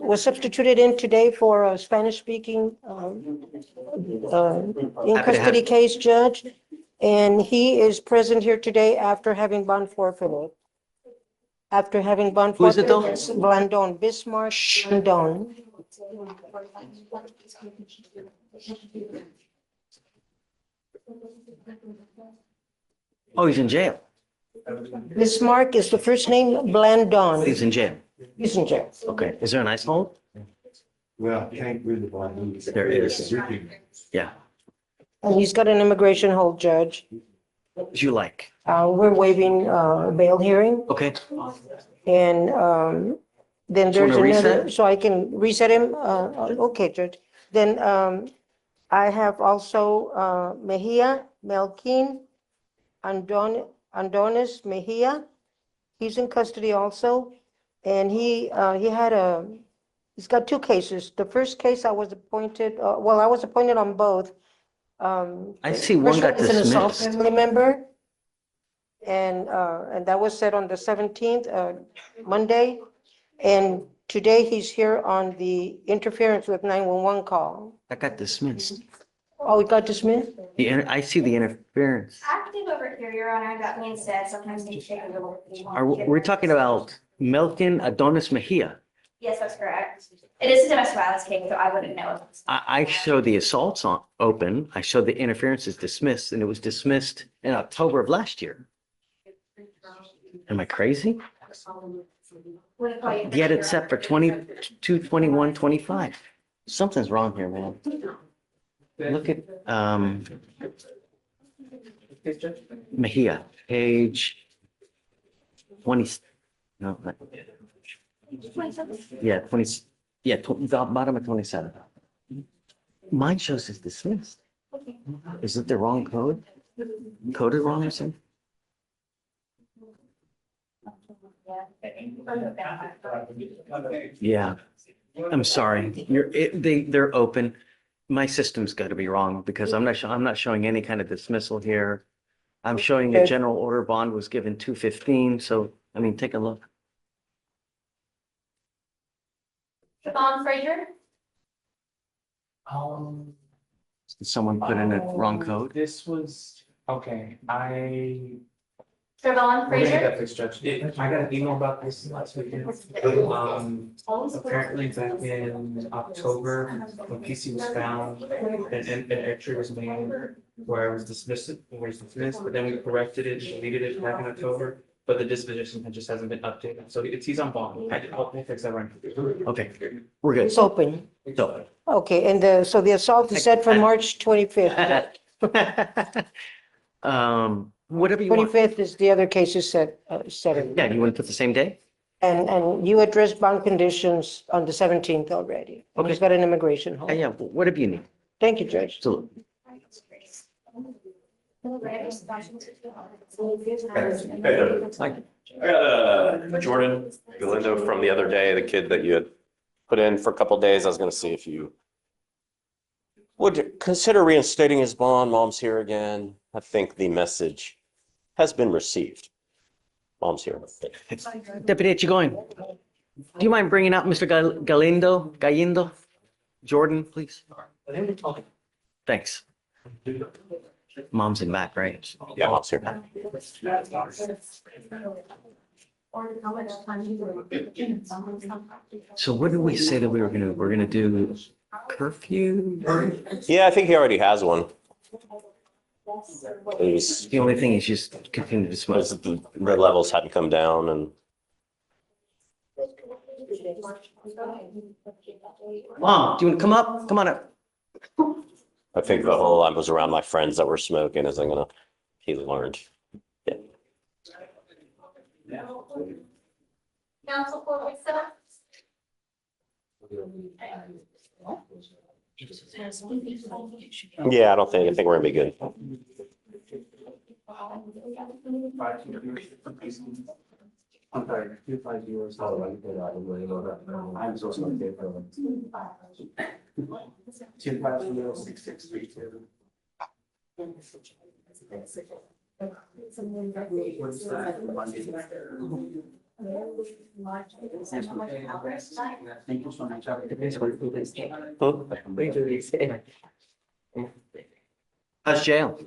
was substituted in today for a Spanish-speaking in custody case judge, and he is present here today after having bond forfeited. After having bond Who is it forfeited. though? Blandon, Bismarck Blandon. Oh, he's in jail. Bismarck is the first name, Blandon. He's in jail. He's in jail. Okay. Is there an ice hold? Well, can't read the Bible. There is. Yeah. And he's got an immigration hold, Judge. Would you like? We're waiving bail hearing, Okay. and then Do you there's wanna another, reset? so I can reset him. Okay, Judge. Then I have also Mejia, Melkin, Andonis Mejia. He's in custody also, and he's got 2 cases. The first case I was appointed, I was appointed on both. I see one got First is an assault dismissed. family member. And that was set on the 17th, Monday. And today he's here on the interference with 911 call. That got dismissed. Oh, it got dismissed? I see the interference. Active over here, Your Honor, that being said, sometimes they take a little. We're talking about Melkin Adonis Mejia. Yes, that's correct. It is a domestic violence case, so I wouldn't know. I show the assaults on open. I show the interference is dismissed, and it was dismissed in October of last year. Am I crazy? Yet it's set for 22, 21, 25. Something's wrong here, man. Look at Mejia, page 20. No, yeah, 20. Yeah, the bottom of 27. Mine shows it's dismissed. Is it the wrong code? Coded wrong or something? Yeah, I'm sorry. They're open. My system's got to be wrong because I'm not showing any kind of dismissal here. I'm showing a general order bond was given 215. So, take a look. Siobhan Frazier? Did someone put in a wrong code? This was, okay, Trevon Frazier. fixed, Judge. I got an email about this last weekend. Apparently back in October, when PC was found, an entry was made where it was dismissed, but then we corrected it, deleted it back in October. But the disposition just hasn't been updated, so he's on bond. I'll fix that right. Okay, we're good. It's open. So. Okay, and so the assault is set for March 25th. Whatever you want. 25th is the other case is set. Yeah, you want to put the same day? And you addressed bond conditions on the 17th already. And he's Okay. got an immigration Yeah, hold. yeah, whatever you need. Thank you, Judge. So, I got Jordan Galindo from the other day, the kid that you had put in for a couple of days. I was gonna see if you would consider reinstating his bond. Mom's here again. I think the message has been received. Mom's here. Deputy Chigoin, do you mind bringing out Mr. Galindo? Jordan, please? Thanks. Mom's in back, right? Yeah, mom's here. So what did we say that we were gonna, we're gonna do curfew? Yeah, I think he already has one. The only thing is just continue to smoke. The red levels hadn't come down and Mom, do you want to come up? Come on up. I think the whole, I was around my friends that were smoking as he learned. Yeah. Council for Lisa. Yeah, I think we're gonna be good. I'm sorry, 250. I'm so sorry. 250-6632. Thank you so much. How's jail?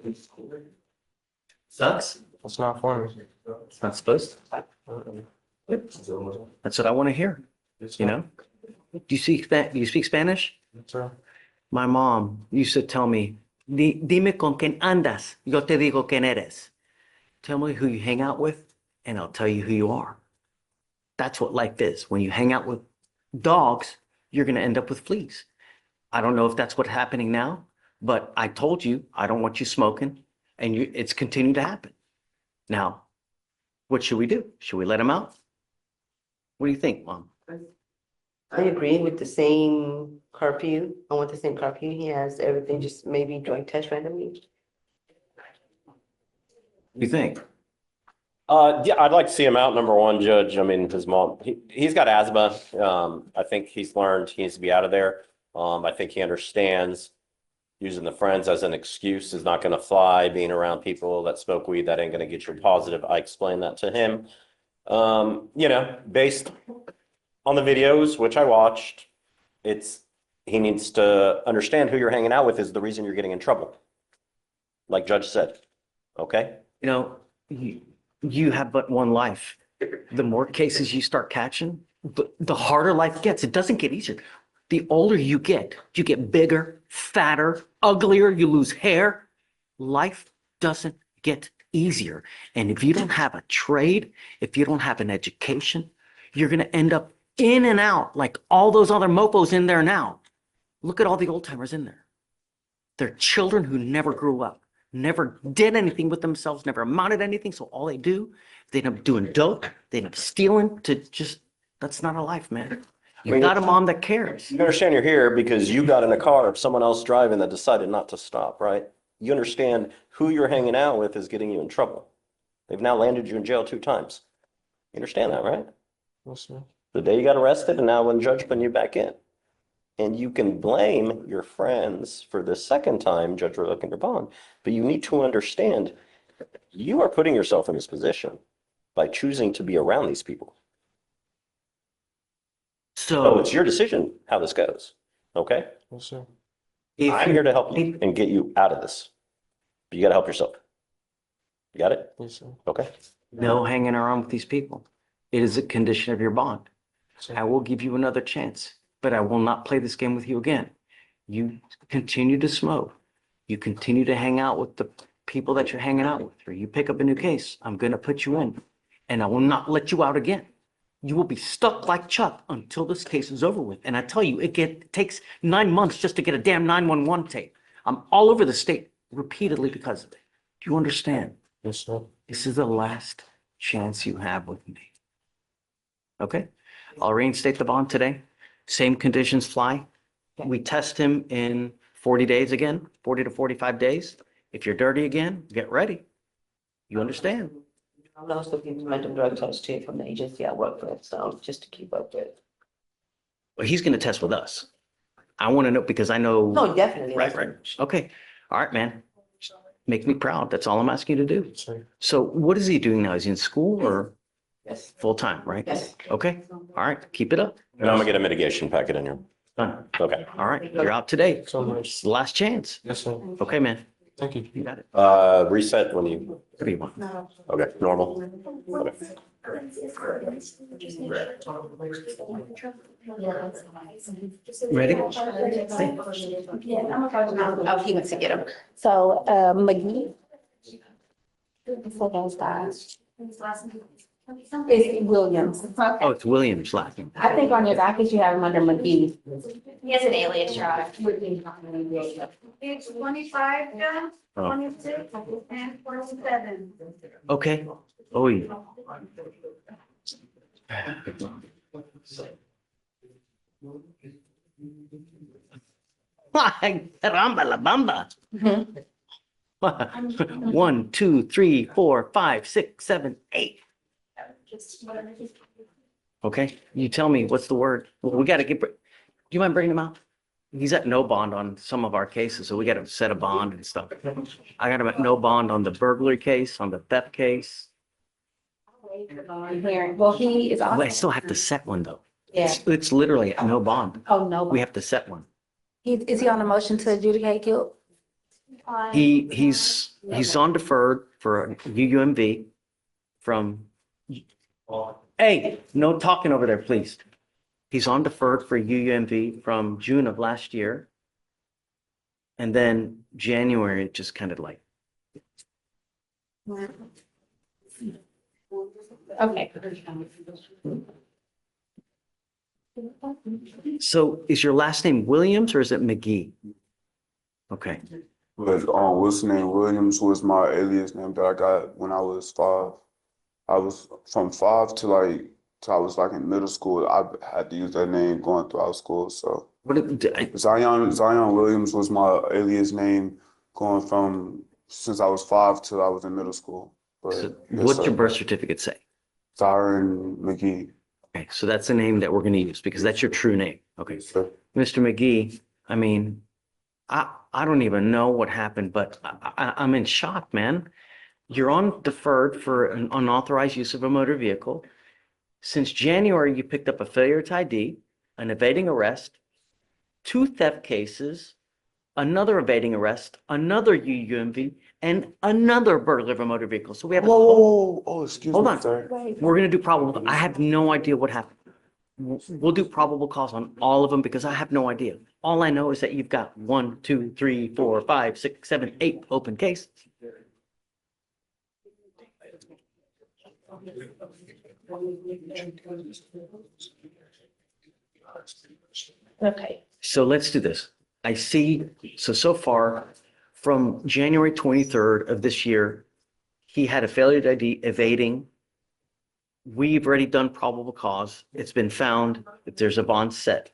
Sucks? It's not for me. It's not supposed to. That's what I want to hear, you know? Do you speak Spanish? Sir. My mom used to tell me, Dime con quién andas, yo te digo quién eres. Tell me who you hang out with, and I'll tell you who you are. That's what life is. When you hang out with dogs, you're going to end up with fleas. I don't know if that's what's happening now, but I told you I don't want you smoking, and it's continued to happen. Now, what should we do? Should we let him out? What do you think, Mom? I agree with the same curfew. I want the same curfew he has, everything, just maybe drug test randomly. What do you think? Yeah, I'd like to see him out, number one, Judge. I mean, his mom, he's got asthma. I think he's learned he needs to be out of there. I think he understands using the friends as an excuse is not going to fly. Being around people that smoke weed, that ain't going to get you positive. I explained that to him. Based on the videos, which I watched, he needs to understand who you're hanging out with is the reason you're getting in trouble. Like Judge said, okay? You know, you have but one life. The more cases you start catching, the harder life gets. It doesn't get easier. The older you get bigger, fatter, uglier, you lose hair. Life doesn't get easier. And if you don't have a trade, if you don't have an education, you're going to end up in and out like all those other mopos in there now. Look at all the old timers in there. They're children who never grew up, never did anything with themselves, never amounted to anything. So all they do, they end up doing dope, they end up stealing that's not a life, man. You got a mom that cares. You understand you're here because you got in a car of someone else driving that decided not to stop, right? You understand who you're hanging out with is getting you in trouble. They've now landed you in jail 2 times. You understand that, right? Yes, sir. The day you got arrested and now when Judge put you back in. And you can blame your friends for the second time Judge revoking your bond. But you need to understand you are putting yourself in this position by choosing to be around these people. So it's your decision how this goes. Okay? Yes, sir. I'm here to help you and get you out of this. But you got to help yourself. You got it? Yes, sir. Okay. No hanging around with these people. It is a condition of your bond. I will give you another chance, but I will not play this game with you again. You continue to smoke. You continue to hang out with the people that you're hanging out with, or you pick up a new case, I'm gonna put you in, and I will not let you out again. You will be stuck like Chuck until this case is over with. And I tell you, it takes 9 months just to get a damn 911 tape. I'm all over the state repeatedly because of it. Do you understand? Yes, sir. This is the last chance you have with me. Okay? I'll reinstate the bond today. Same conditions fly. We test him in 40 days again, 40 to 45 days. If you're dirty again, get ready. You understand? I'll also give you random drug tests too from the agency I work with, so just to keep up with. Well, he's going to test with us. I want to know because I know. No, definitely. Right, right. Okay. All right, man. Make me proud. That's all I'm asking you to do. So what is he doing now? Is he in school or Yes. full time, right? Yes. Okay. All right. Keep it up. And I'm gonna get a mitigation packet in here. Done. Okay. All right. You're out today. So much. It's the last chance. Yes, sir. Okay, man. Thank you. You got it. Reset when you, Whatever you want. okay, normal. Okay. Ready? Oh, he went to get him. So, McGee. It's Williams. Oh, it's Williams last name. I think on your docket you have him under McGee. He has an alias, Charlie. It's 25, John, Oh. 26, and 47. Okay. Oh, yeah. Ay, caramba la bamba. 1, 2, 3, 4, 5, 6, 7, 8. Okay, you tell me what's the word? Well, we got to get, do you mind bringing him out? He's at no bond on some of our cases, so we got to set a bond and stuff. I got him at no bond on the burglary case, on the theft case. Well, he is I also. still have to set one though. Yeah. It's literally at no bond. Oh, no. We have to set one. Is he on a motion to adjudicate guilt? He's on deferred for a UUMV from, hey, no talking over there, please. He's on deferred for UUMV from June of last year. And then January, it just kind of like, Okay. so is your last name Williams or is it McGee? Okay, But what's the name? Williams was my alias name that I got when I was 5. I was from 5 to till I was in middle school. I had to use that name going throughout school. So Zion Williams was my alias name going from since I was 5 till I was in middle school. But so yes, what's sir. your birth certificate say? Zion McGee. Okay, so that's the name that we're going to use because that's your true name. Okay, Sir. Mr. McGee, I mean, I don't even know what happened, but I'm in shock, man. You're on deferred for an unauthorized use of a motor vehicle. Since January, you picked up a failure to ID, an evading arrest, 2 theft cases, another evading arrest, another UUMV, and another burglary of a motor vehicle. So we have. Whoa. Oh, excuse Hold me, on. sir. We're going to do probable. I have no idea what happened. We'll do probable cause on all of them because I have no idea. All I know is that you've got 1, 2, 3, 4, 5, 6, 7, 8 open cases. Okay. So let's do this. I see, so far from January 23rd of this year, he had a failure to ID evading. We've already done probable cause. It's been found that there's a bond set.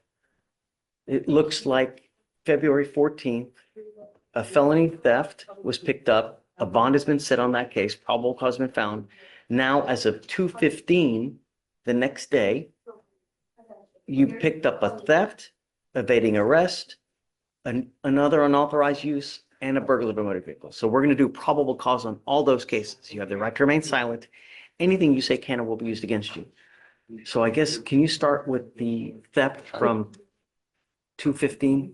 It looks like February 14th, a felony theft was picked up. A bond has been set on that case. Probable cause has been found. Now, as of 2/15, the next day, you picked up a theft, evading arrest, another unauthorized use, and a burglary of a motor vehicle. So we're going to do probable cause on all those cases. You have the right to remain silent. Anything you say can or will be used against you. So I guess, can you start with the theft from 2/15?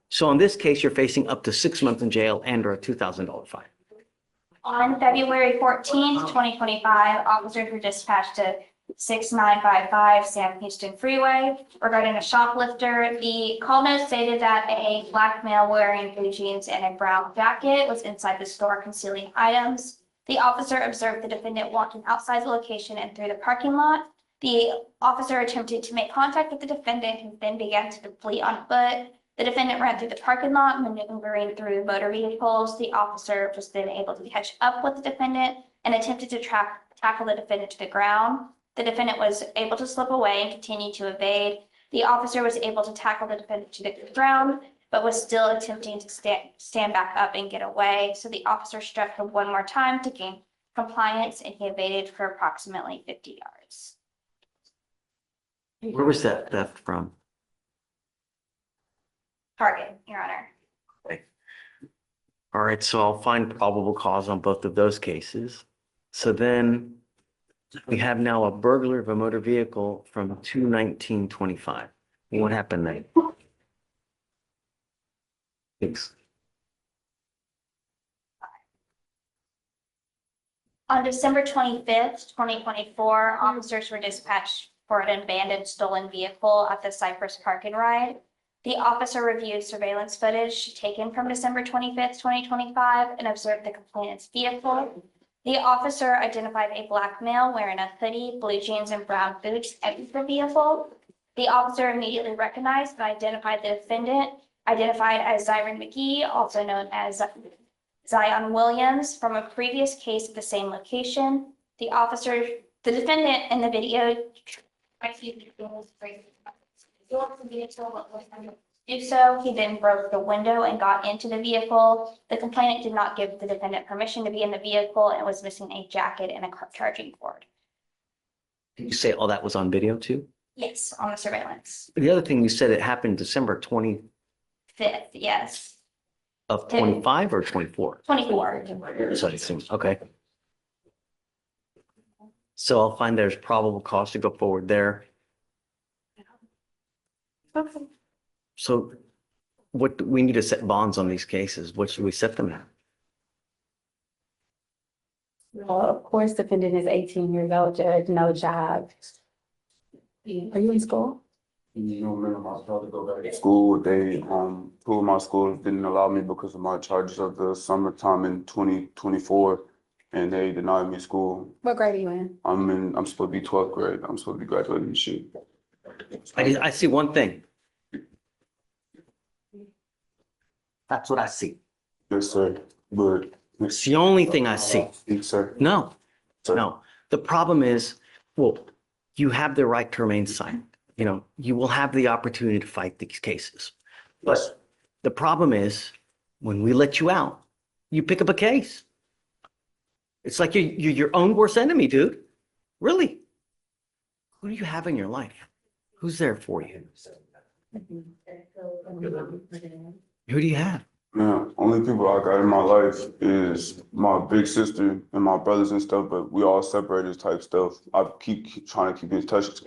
So in this case, you're facing up to 6 months in jail and or a $2,000 fine. On February 14th, 2025, officers were dispatched to 6955 Sam Houston Freeway regarding a shoplifter. The call note stated that a black male wearing blue jeans and a brown jacket was inside the store concealing items. The officer observed the defendant walking outside the location and through the parking lot. The officer attempted to make contact with the defendant, who then began to flee on foot. The defendant ran through the parking lot, maneuvering through motor vehicles. The officer was then able to catch up with the defendant and attempted to tackle the defendant to the ground. The defendant was able to slip away and continue to evade. The officer was able to tackle the defendant to the ground, but was still attempting to stand back up and get away. So the officer struck him one more time to gain compliance, and he evaded for approximately 50 yards. Where was that theft from? Target, Your Honor. All right, so I'll find probable cause on both of those cases. So then we have now a burglar of a motor vehicle from 2/19/25. What happened then? Thanks. On December 25th, 2024, officers were dispatched for an abandoned stolen vehicle at the Cypress Park and Ride. The officer reviewed surveillance footage taken from December 25th, 2025 and observed the complainant's vehicle. The officer identified a black male wearing a hoodie, blue jeans, and brown boots entering the vehicle. The officer immediately recognized and identified the defendant, identified as Zyron McGee, also known as Zion Williams, from a previous case at the same location. The defendant in the video tried to do so. He then broke the window and got into the vehicle. The complainant did not give the defendant permission to be in the vehicle and was missing a jacket and a charging cord. Did you say all that was on video too? Yes, on the surveillance. The other thing you said, it happened December 20 5th, yes. of 25 or 24? 24. So it seems, okay. So I'll find there's probable cause to go forward there. Okay. So we need to set bonds on these cases. What should we set them at? Well, of course, defendant is 18 years old, judge, no job. Are you in school? No, man, I'm about to go back to school. They, two of my schools didn't allow me because of my charges of the summertime in 2024, and they denied me school. What grade are you in? I'm supposed to be 12th grade. I'm supposed to be graduating this year. I see one thing. That's what I see. Yes, sir. But It's the only thing I see. yes, sir. No, Sir. no. The problem is, well, you have the right to remain silent. You know, you will have the opportunity to fight these cases. But the problem is, when we let you out, you pick up a case. It's like you're your own worst enemy, dude. Really. Who do you have in your life? Who's there for you? Who do you have? Man, only people I got in my life is my big sister and my brothers and stuff, but we all separated type stuff. I keep trying to keep in touch.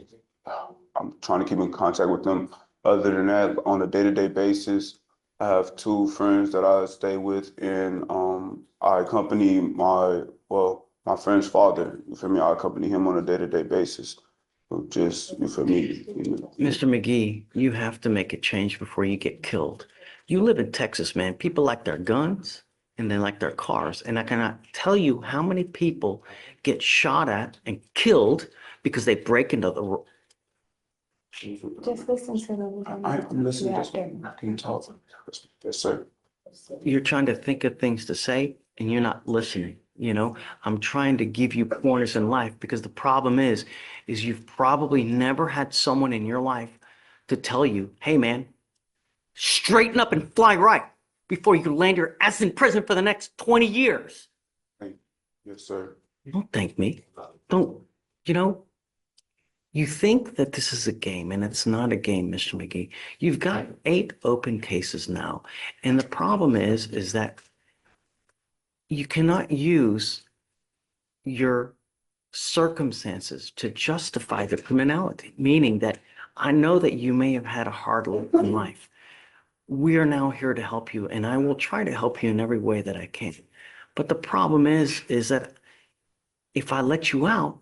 I'm trying to keep in contact with them. Other than that, on a day-to-day basis, I have two friends that I stay with, and I accompany my friend's father. You feel me? I accompany him on a day-to-day basis. So just, you feel me? Mr. McGee, you have to make a change before you get killed. You live in Texas, man. People like their guns and they like their cars. And I cannot tell you how many people get shot at and killed because they break into the. Just listen to them. I'm listening. I can talk. Yes, sir. You're trying to think of things to say and you're not listening. You know, I'm trying to give you pointers in life because the problem is you've probably never had someone in your life to tell you, hey, man, straighten up and fly right before you land your ass in prison for the next 20 years. Yes, sir. Don't thank me. Don't, you know, you think that this is a game and it's not a game, Mr. McGee. You've got 8 open cases now. And the problem is that you cannot use your circumstances to justify the criminality, meaning that I know that you may have had a hard look in life. We are now here to help you, and I will try to help you in every way that I can. But the problem is that if I let you out,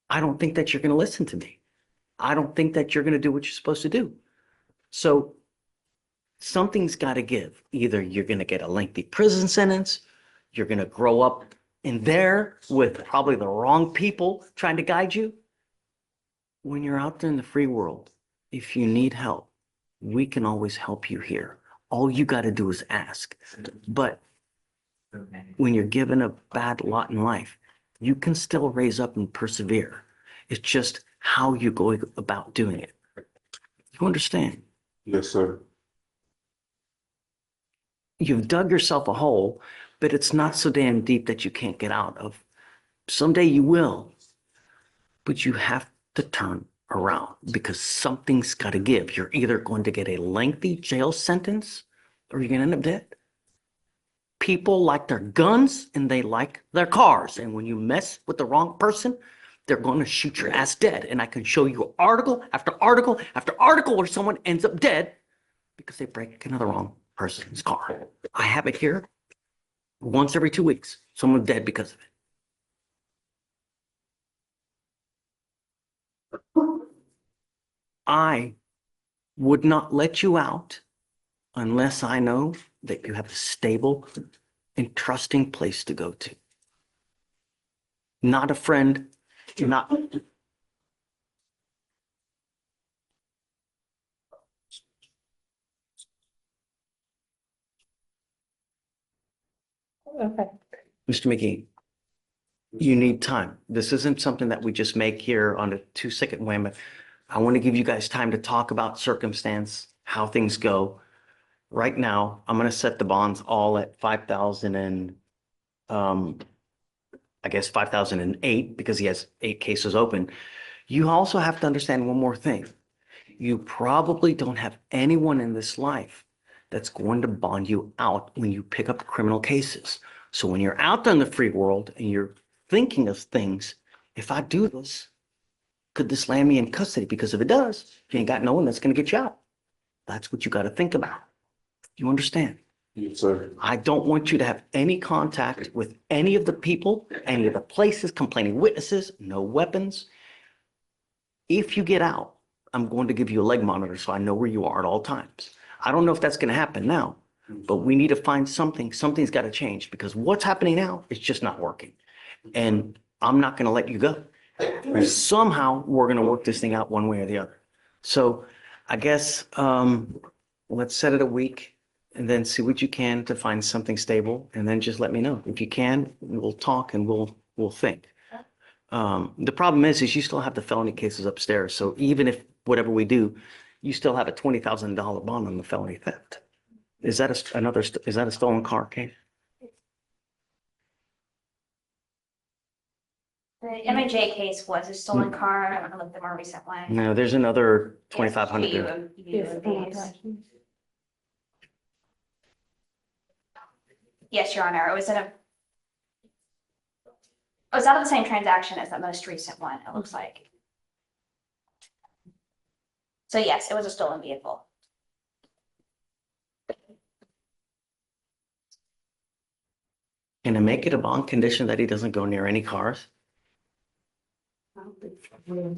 I don't think that you're going to listen to me. I don't think that you're going to do what you're supposed to do. So something's got to give. Either you're going to get a lengthy prison sentence, you're going to grow up in there with probably the wrong people trying to guide you. When you're out there in the free world, if you need help, we can always help you here. All you got to do is ask. But when you're given a bad lot in life, you can still raise up and persevere. It's just how you go about doing it. You understand? Yes, sir. You've dug yourself a hole, but it's not so damn deep that you can't get out of. Someday you will, but you have to turn around because something's got to give. You're either going to get a lengthy jail sentence or you're going to end up dead. People like their guns and they like their cars. And when you mess with the wrong person, they're going to shoot your ass dead. And I can show you article after article after article where someone ends up dead because they break into the wrong person's car. I have it here once every 2 weeks. Someone's dead because of it. I would not let you out unless I know that you have a stable and trusting place to go to. Not a friend, not. Okay. Mr. McGee, you need time. This isn't something that we just make here on a 2-second wham. I want to give you guys time to talk about circumstance, how things go. Right now, I'm going to set the bonds all at 5,000 and I guess 5,008 because he has 8 cases open. You also have to understand one more thing. You probably don't have anyone in this life that's going to bond you out when you pick up criminal cases. So when you're out there in the free world and you're thinking of things, if I do this, could this land me in custody? Because if it does, you ain't got no one that's going to get you out. That's what you got to think about. You understand? Yes, sir. I don't want you to have any contact with any of the people, any of the places, complaining witnesses, no weapons. If you get out, I'm going to give you a leg monitor so I know where you are at all times. I don't know if that's going to happen now, but we need to find something. Something's got to change because what's happening now is just not working. And I'm not going to let you go. Somehow we're going to work this thing out one way or the other. So I guess let's set it a week and then see what you can to find something stable. And then just let me know. If you can, we'll talk and we'll think. The problem is you still have the felony cases upstairs. So even if whatever we do, you still have a $20,000 bond on the felony theft. Is that is that a stolen car case? The M&J case was a stolen car. I don't know if the more recent one. No, there's another Yes, 2,500 you- there. Yes, Your Honor, it was out of the same transaction as the most recent one, it looks like. So yes, it was a stolen vehicle. Can I make it a bond condition that he doesn't go near any cars? Your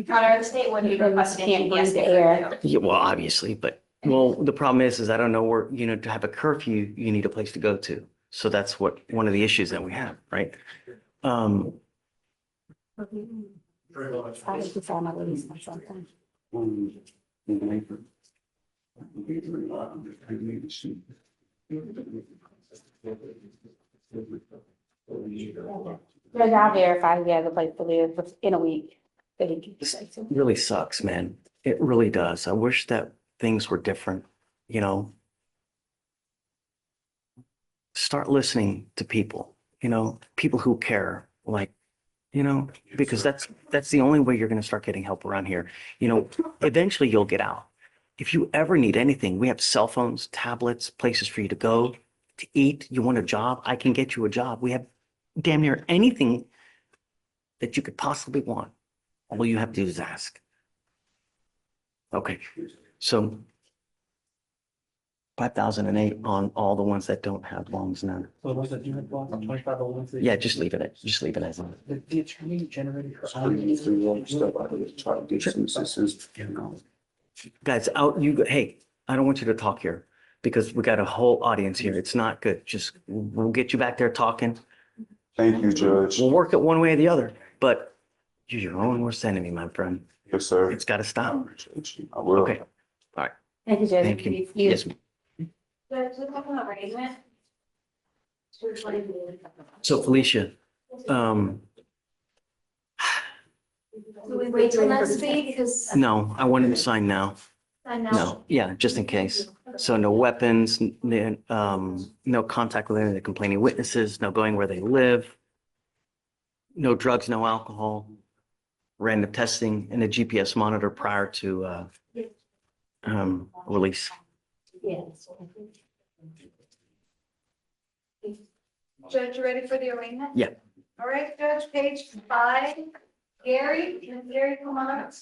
Honor, the state would be requesting Can't breathe GPS the air. Yeah, well, obviously, but the problem is I don't know where, to have a curfew, you need a place to go to. So that's one of the issues that we have, right? I think it's on my list or something. Judge, I'll verify he has a place to live in a week that he can stay to. Really sucks, man. It really does. I wish that things were different, Start listening to people, people who care, like, because that's the only way you're going to start getting help around here. Eventually you'll get out. If you ever need anything, we have cell phones, tablets, places for you to go, to eat. You want a job? I can get you a job. We have damn near anything that you could possibly want. All you have to do is ask. Okay. So 5,008 on all the ones that don't have longs now. So the ones that do have blocks, 25 are ones that. Yeah, just leave it as is. The attorney generated her. Guys, hey, I don't want you to talk here because we got a whole audience here. It's not good. Just, we'll get you back there talking. Thank you, Judge. We'll work it one way or the other, but you're your own worst enemy, my friend. Yes, sir. It's got to stop. I will. Okay. All right. Thank you, Judge. Thank you. Yes. ma'am. So Felicia, Do we wait till next week? Because no, I wanted to sign now. I know. No, yeah, just in case. So no weapons, no contact with any of the complaining witnesses, no going where they live, no drugs, no alcohol, random testing, and a GPS monitor prior to release. Yes. Judge, you ready for the arraignment? Yeah. All right, Judge, page 5. Gary, come on up.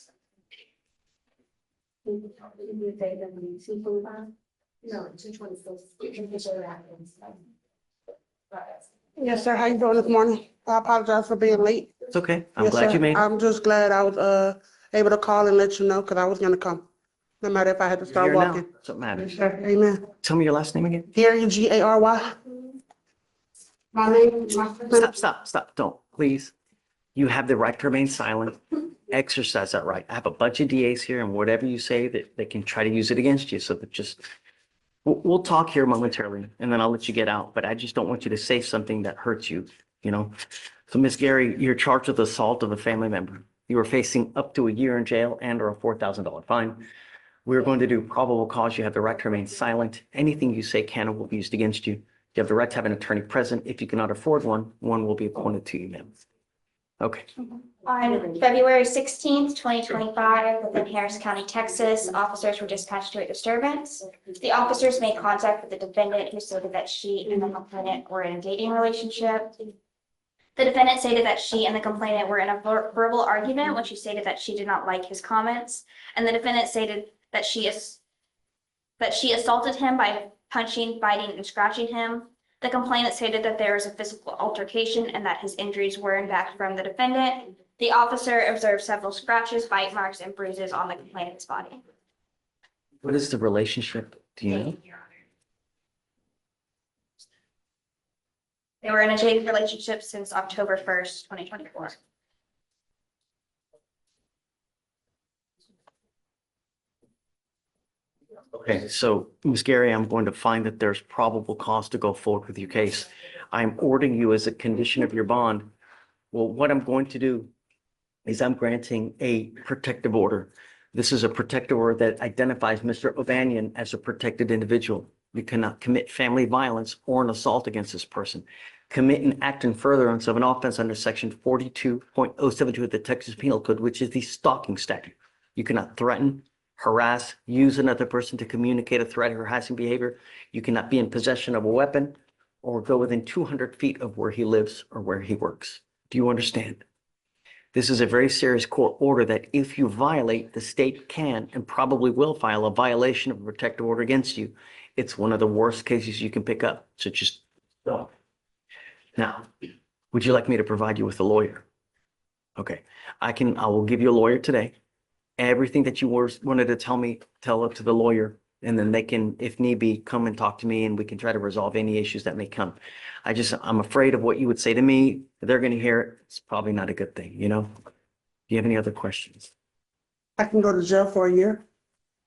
Yes, sir. How you doing this morning? I apologize for being late. It's okay. I'm Yes, glad sir. you made it. I'm just glad I was able to call and let you know because I was gonna come, no matter if I had to You're start here now. walking. Doesn't matter. Yes, sir. Amen. Tell me your last name again. Gary, Gary. My name, Stop. Don't, please. You have the right to remain silent. Exercise that right. I have a bunch of DAs here and whatever you say that they can try to use it against you. So that just, we'll talk here momentarily and then I'll let you get out. But I just don't want you to say something that hurts you, you know? So Miss Gary, you're charged with assault of a family member. You are facing up to a year in jail and or a $4,000 fine. We're going to do probable cause. You have the right to remain silent. Anything you say can or will be used against you. You have the right to have an attorney present. If you cannot afford one, one will be appointed to you, ma'am. Okay. On February 16th, 2025, within Harris County, Texas, officers were dispatched to a disturbance. The officers made contact with the defendant who stated that she and the complainant were in a dating relationship. The defendant stated that she and the complainant were in a verbal argument when she stated that she did not like his comments. And the defendant stated that she assaulted him by punching, biting, and scratching him. The complainant stated that there was a physical altercation and that his injuries were in fact from the defendant. The officer observed several scratches, bite marks, and bruises on the complainant's body. What is the relationship? Do you know? They were in a dating relationship since October 1st, 2024. Okay, so Ms. Gary, I'm going to find that there's probable cause to go forward with your case. I'm ordering you as a condition of your bond. Well, what I'm going to do is I'm granting a protective order. This is a protective order that identifies Mr. Ovanian as a protected individual. You cannot commit family violence or an assault against this person. Commit an act in furtherance of an offense under section 42.072 of the Texas Penal Code, which is the stalking statute. You cannot threaten, harass, use another person to communicate a threat or harassing behavior. You cannot be in possession of a weapon or go within 200 feet of where he lives or where he works. Do you understand? This is a very serious court order that if you violate, the state can and probably will file a violation of a protective order against you. It's one of the worst cases you can pick up. So just don't. Now, would you like me to provide you with a lawyer? Okay, I will give you a lawyer today. Everything that you wanted to tell it to the lawyer, and then they can, if need be, come and talk to me and we can try to resolve any issues that may come. I'm afraid of what you would say to me. They're going to hear it. It's probably not a good thing, you know? Do you have any other questions? I can go to jail for a year.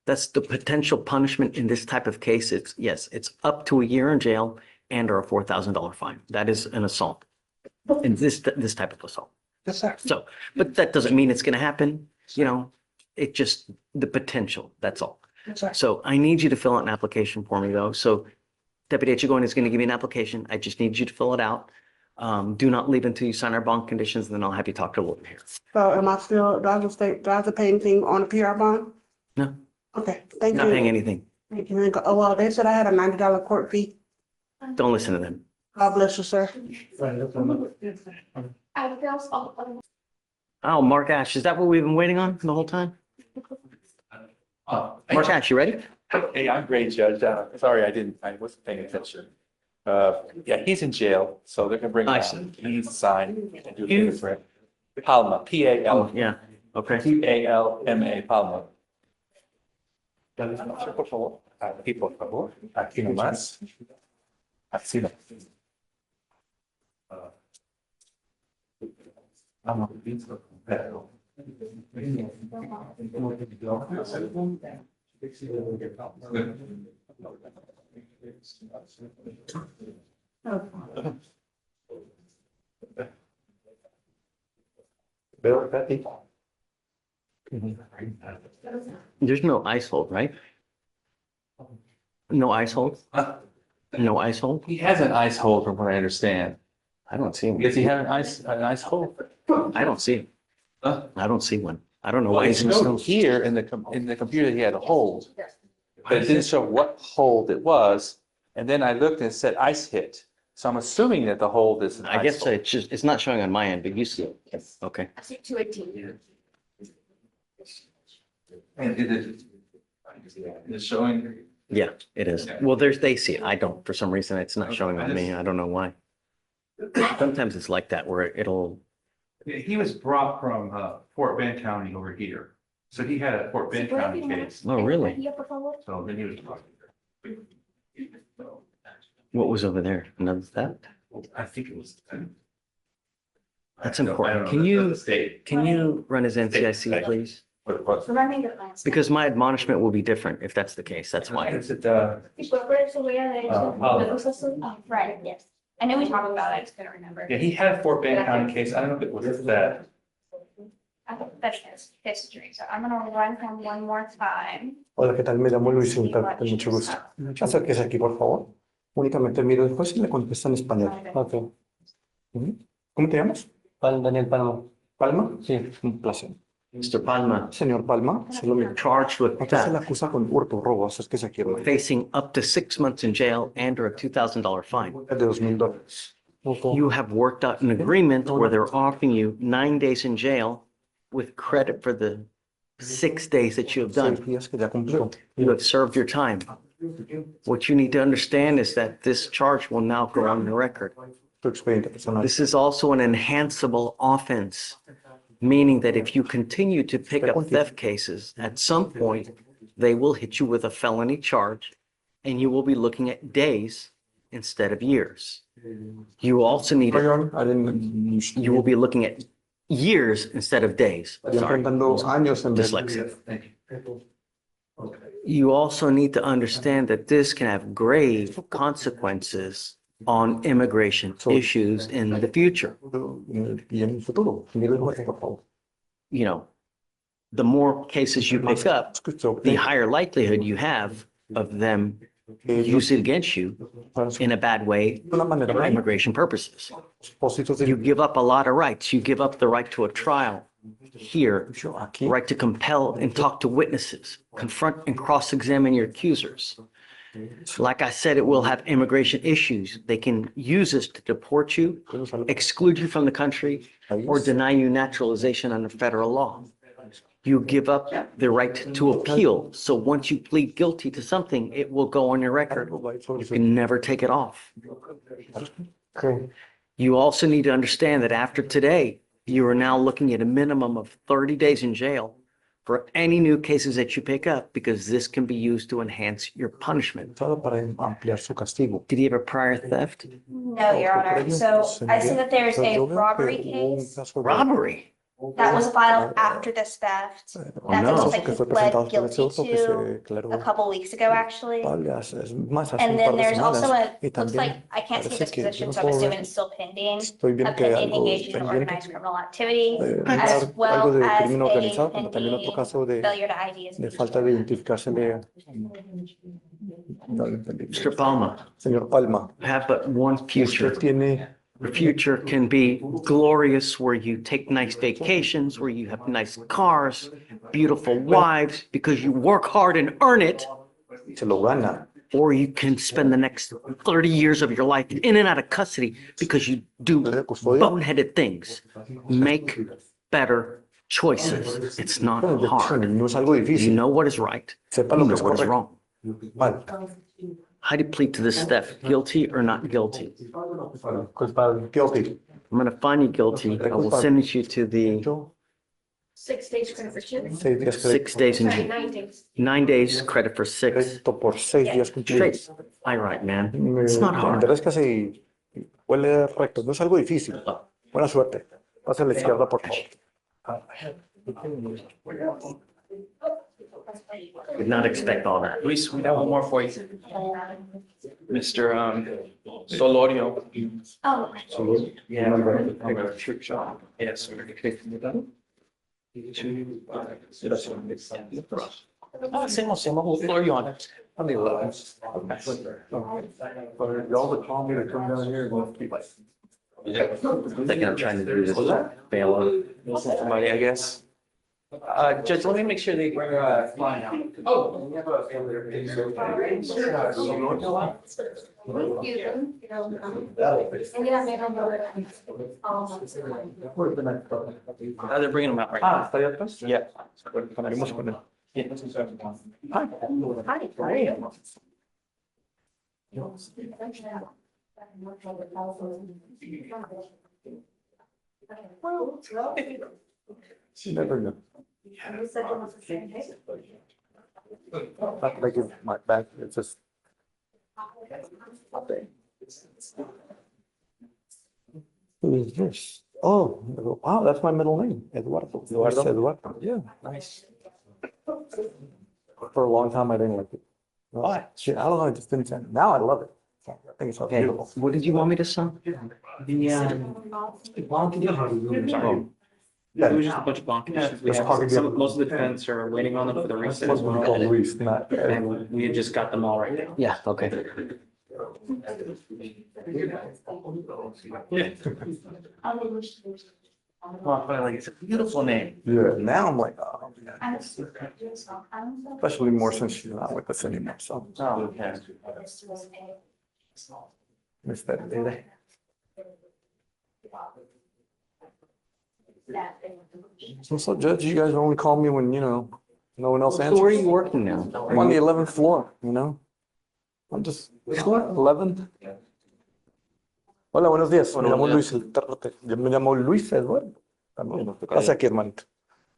That's the potential punishment in this type of case. Yes, it's up to a year in jail and or a $4,000 fine. That is an assault. And this type of assault. Yes, sir. So, but that doesn't mean it's going to happen, you know? It just, the potential, that's all. Yes, sir. So I need you to fill out an application for me though. So Deputy Echegoyen is going to give me an application. I just need you to fill it out. Do not leave until you sign our bond conditions, and then I'll have you talk to a lawyer here. So am I still, do I have to pay anything on the PR bond? No, Okay, thank you. not paying anything. Thank you. Oh, well, they said I had a $90 court fee. Don't listen to them. God bless you, sir. Oh, Mark Ash, is that what we've been waiting on the whole time? Mark Ash, you ready? Hey, I'm great, Judge. Sorry, I wasn't paying attention. Yeah, he's in jail, so they're gonna bring him I out. see. He needs to sign and do a fingerprint. Palma, Oh, yeah, okay. Palma, Palma. Por favor, aquí, por favor, aquí nomás. Así no. Vamos, pero. Veo, Patty. There's no ice hold, right? No ice hold? No ice hold? He has an ice hold from what I understand. I don't see one. Does he have an ice hold? I don't see it. I don't see one. I don't know Well, why it he's showed here in the computer he had a hold. But it didn't show what hold it was. And then I looked and it said ice hit. So I'm assuming that the hold is an I ice guess hold. it's just, it's not showing on my end, but you see it. Okay. I see 218. And it is showing. Yeah, it is. Well, they see it. I don't, for some reason, it's not showing on me. I don't know why. Sometimes it's like that where it'll, He was brought from Fort Bend County over here. So he had a Fort Bend County case. oh, really? So then he was. What was over there? Another theft? I think it was. That's I don't important. know. Can That's you, the state. can you run his NCIC, please? Remind me the plans. Because my admonishment will be different if that's the case. That's why. Is it, Oh, right, yes. I know we talked about it, I just couldn't remember. Yeah, he had a Fort Bend County case. I don't know if it was that. I think that's his history, so I'm gonna run him one more time. Hola, ¿qué tal? Me llamo Luis Inter, con mucho gusto. Acérquese aquí, por favor. Únicamente miro el juez y le contesta en español. Ok. ¿Cómo te llamas? Daniel Palma. ¿Palma? Sí. Un placer. Mr. Palma, Señor Palma, solo me charged with Usted se le theft, acusa con hurto, robo, acérquese aquí, hermano. facing up to 6 months in jail and or a $2,000 fine. De $2,000. You have worked out an agreement where they're offering you 9 days in jail with credit for the 6 days that you have 6 done. días que ya cumplió. You have served your time. What you need to understand is that this charge will now go on the record. Tu expediente personal. This is also an enhanceable offense, meaning that if you continue to pick up theft cases, at some point, they will hit you with a felony charge and you will be looking at days instead of years. You also need, Perdón, I didn't- you will be looking at years instead of days. Estaría Sorry. enfrentando años en vez de Dyslexia. días. Thank you. You also need to understand that this can have grave consequences on immigration issues in the future. Y en el futuro, mire el juez, por favor. You know, the more cases you pick up, the higher likelihood you have of them use it against you in a bad way for immigration purposes. You give up a lot of rights. You give up the right to a trial here, right to compel and talk to witnesses, confront and cross-examine your accusers. Like I said, it will have immigration issues. They can use this to deport you, exclude you from the country, or deny you naturalization under federal law. You give up the right to appeal. So once you plead guilty to something, it will go on your record. You can never take it off. Okay. You also need to understand that after today, you are now looking at a minimum of 30 days in jail for any new cases that you pick up, because this can be used to enhance your punishment. Para ampliar su castigo. Did he have a prior theft? No, Your Honor, so I see that there's a robbery case Robbery? that was filed after this theft. That no. looks like he pled guilty to a couple weeks ago, actually. And then there's also looks like, I can't see this position, so I'm assuming it's still pending, a pending engagement in organized criminal activity, as well as a pending failure to ID. De falta de identificarse de... Mr. Palma, Señor Palma, have but one future. usted tiene The future can be glorious, where you take nice vacations, where you have nice cars, beautiful wives, because you work hard and earn it. se lo gana. Or you can spend the next 30 years of your life in and out of custody because you do boneheaded things. Make better choices. It's not hard. No es algo You difícil. know what is right. You Sepa lo que know es what is correcto. wrong. Mal. How do you plead to this theft? Guilty or not guilty? Culpable. Guilty. I'm gonna find you guilty. I will sentence you to the 6 days credit for two. 6 días 6 days in Sorry, jail. 9 days. 9 days credit for 6. crédito por 6 días cumplidos. Straight. All right, man. It's not En hard. verdad es casi huele recto, no es algo difícil. Buena suerte. Pasa a la izquierda, por favor. Did not expect all that. Luis, we have one more for you. Mr. Solorio. Oh, Yeah. Trick shot. Yes. Hacemos whole floor you on. On the 11th. Y'all would call me to come down here and be like, Thinking I'm trying to do this bail. Somebody, I guess. Judge, let me make sure they bring flying out. Oh. They're bringing them out right now. ¿está allá atrás? Yeah. Hablaremos con él. She never knew. Not like it's my back, it's just. Who is this? Oh, wow, that's my middle name, Eduardo. Eduardo, yeah. Nice. For a long time, I didn't like it. Why? Shit, I don't know, I just didn't, now I love it. I think it's Okay, beautiful. what did you want me to sign? Sorry. Yeah. It was just a bunch of bond conditions. We have most of the defendants are waiting on them for the recess as well. Called Luis, not. And we had just got them all right now. Yeah, okay. It's a beautiful name. Yeah, now I'm like, oh, yeah. Especially more since she's not with us anymore, so. Oh, okay. Miss that lady. So Judge, you guys only call me when, no one else So answers. where are you working now? I'm on the 11th floor, I'm just, 11th. Hola, buenos días. Me llamo Luis, yo me llamo Luis Eduardo. Pase aquí, hermanito.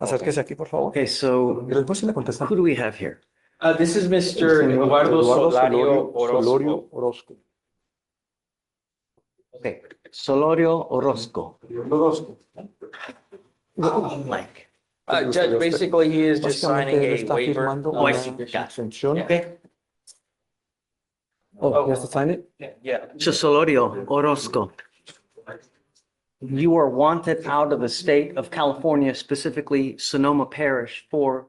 Acérquese aquí, por favor. Okay, so Y después sí le contestan. who do we have here? This is Mr. Eduardo Solario Orozco. Solorio Orozco. Okay, Solorio Orozco. Orozco. Like. Judge, basically, he is just signing Básicamente, él a está waiver. firmando Oh, I una see. Got it. exención. Okay, Oh, he has to sign it? Yeah. so Solorio Orozco. You are wanted out of the state of California, specifically Sonoma Parish, for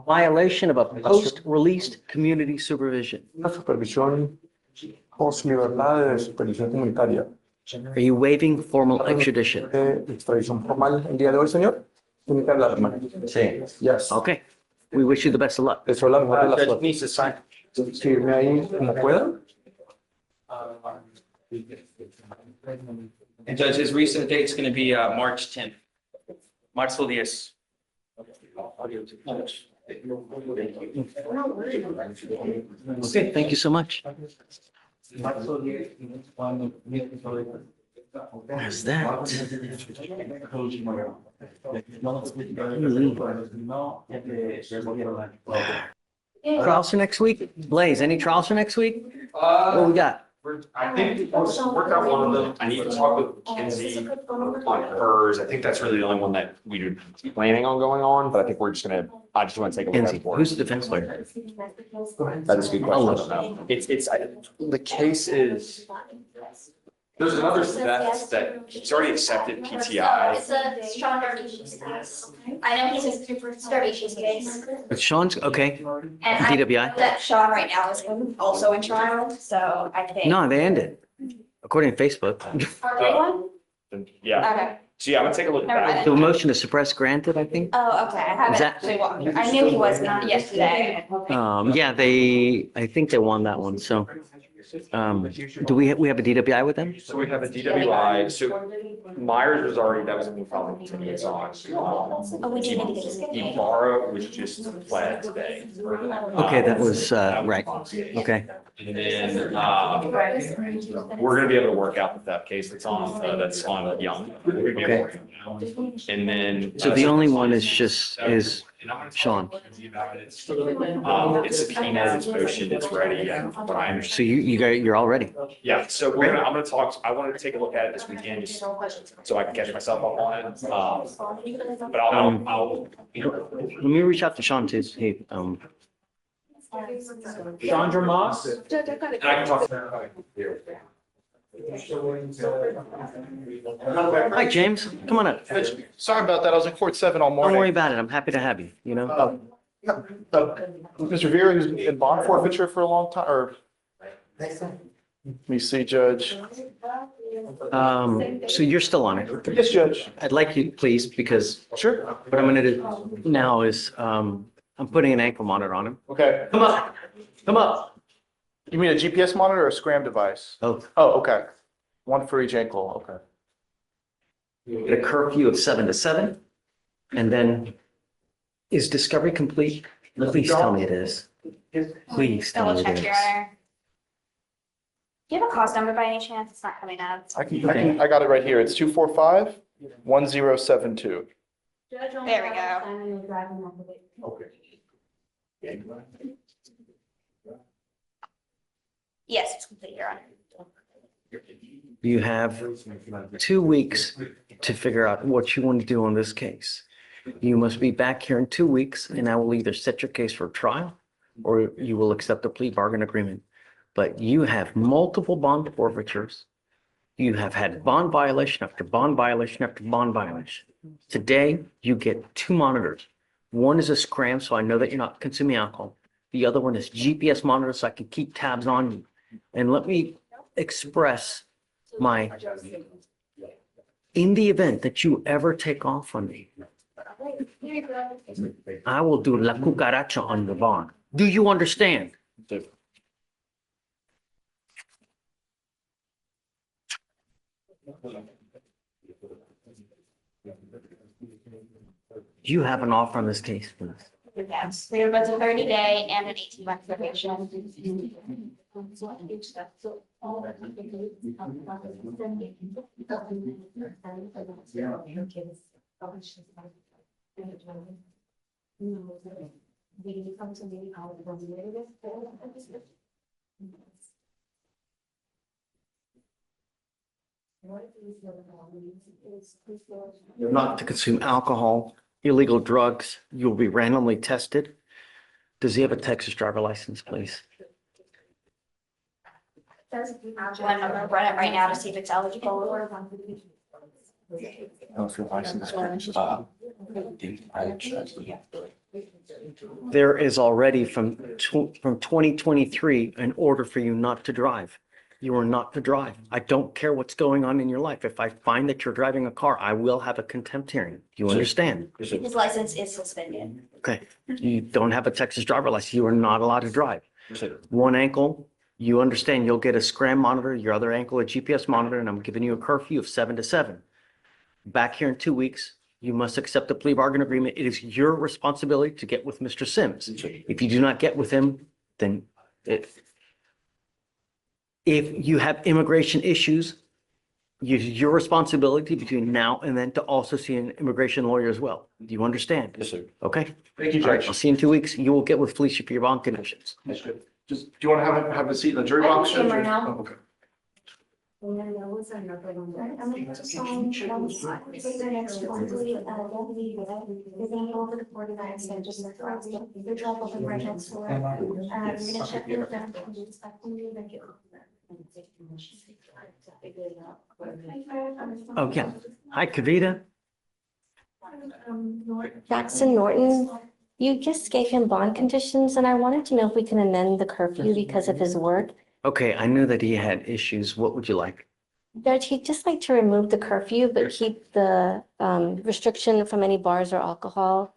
violation of a post-released community supervision. Una supervisión post libertad de supervisión comunitaria. Are you waiving formal extradition? Extradición formal el día de hoy, señor. Tiene que hablar, hermano. Sí. Yes. Okay, we wish you the best of luck. Deseo la mejor de la Judge suerte. needs to sign. Escribirme ahí como pueda. And Judge, his recent date's going to be March 10th. Marzo 10. Okay, thank you so much. There's that. Trials for next week? Blaze, any trials for next week? What we got? I think let's work out one of them. I need to talk with Kinsey on hers. I think that's really the only one that we were planning on going on, but I think we're just gonna, I just want to take a look at Kenzie, it. for who's the defense lawyer? That's a good question. I don't know. The case is, there's another that he's already accepted PTI. It's a Sean Darby's case. I know he's a Darby's case. It's Sean's, okay. And I know DWI? that Sean right now is also in trial, so I think. No, they ended, according to Facebook. Are they one? Yeah. Okay. So yeah, I'm gonna take a look at Never that. mind. The motion to suppress granted, I think. Oh, okay. I haven't Is that- actually walked. I knew he was not yesterday. Yeah, I think they won that one, so. Do we have a DWI with them? So we have a DWI, so Myers was already, that was when we filed the continuance on. Oh, we do need to get this. Ibarra was just pled today. Okay, that was, right. Okay. And then, we're gonna be able to work out that case that's on Young. Okay. And then. So the only one is Sean. It's subpoenaed, it's motioned, it's ready, but I'm. So you're all ready. Yeah, so I'm gonna talk, I wanted to take a look at it this weekend, just so I can catch myself up on it. But I'll. Let me reach out to Sean too. Hey, Chandra Moss? Judge, I got it. I can talk. hi, James. Come on up. Sorry about that. I was in court 7 all Don't morning. worry about it. I'm happy to have you, you know? Mr. Vera, who's in bond forfeiture for a long time, or? Let me see, Judge. So you're still on it. Yes, Judge. I'd like you, please, because Sure. what I'm gonna do now is, I'm putting an ankle monitor on him. Okay. Come up, come up. You mean a GPS monitor or a SCRAM device? Oh, Oh, okay. One for each ankle, okay. a curfew of 7 to 7. And then, is discovery complete? Please tell me it is. Please tell Double me it check, is. Your Honor. Do you have a cost number by any chance? It's not coming up. I got it right here. It's 245-1072. There we go. Okay. Yes, it's complete, Your Honor. You have 2 weeks to figure out what you want to do on this case. You must be back here in 2 weeks, and I will either set your case for trial or you will accept a plea bargain agreement. But you have multiple bond forfeitures. You have had bond violation after bond violation after bond violation. Today, you get 2 monitors. One is a scram, so I know that you're not consuming alcohol. The other one is GPS monitor, so I can keep tabs on you. And let me express my, in the event that you ever take off on me, I will do la cucaracha on the bond. Do you understand? Do you have an offer on this case, please? Yes, we have both a 30-day and an 18-month probation. You're not to consume alcohol, illegal drugs. You'll be randomly tested. Does he have a Texas driver license, please? I'm gonna run it right now to see if it's eligible. There is already from 2023 an order for you not to drive. You are not to drive. I don't care what's going on in your life. If I find that you're driving a car, I will have a contempt hearing. Do you understand? His license is suspended. Okay. You don't have a Texas driver license. You are not allowed to drive. One ankle, you understand you'll get a scram monitor, your other ankle, a GPS monitor, and I'm giving you a curfew of 7 to 7. Back here in 2 weeks, you must accept a plea bargain agreement. It is your responsibility to get with Mr. Sims. If you do not get with him, then if you have immigration issues, your responsibility between now and then to also see an immigration lawyer as well. Do you understand? Yes, sir. Okay. Thank you, All right, Judge. I'll see you in 2 weeks. You will get with Fleischer for your bond conditions. That's good. Just, do you want to have a seat in the jury I can box? see him Judge, or- right now. Oh, okay. Oh, yeah. Hi, Kavita. Jackson Norton, you just gave him bond conditions, and I wanted to know if we can amend the curfew because of his work. Okay, I knew that he had issues. What would you like? Judge, he'd just like to remove the curfew, but keep the restriction from any bars or alcohol,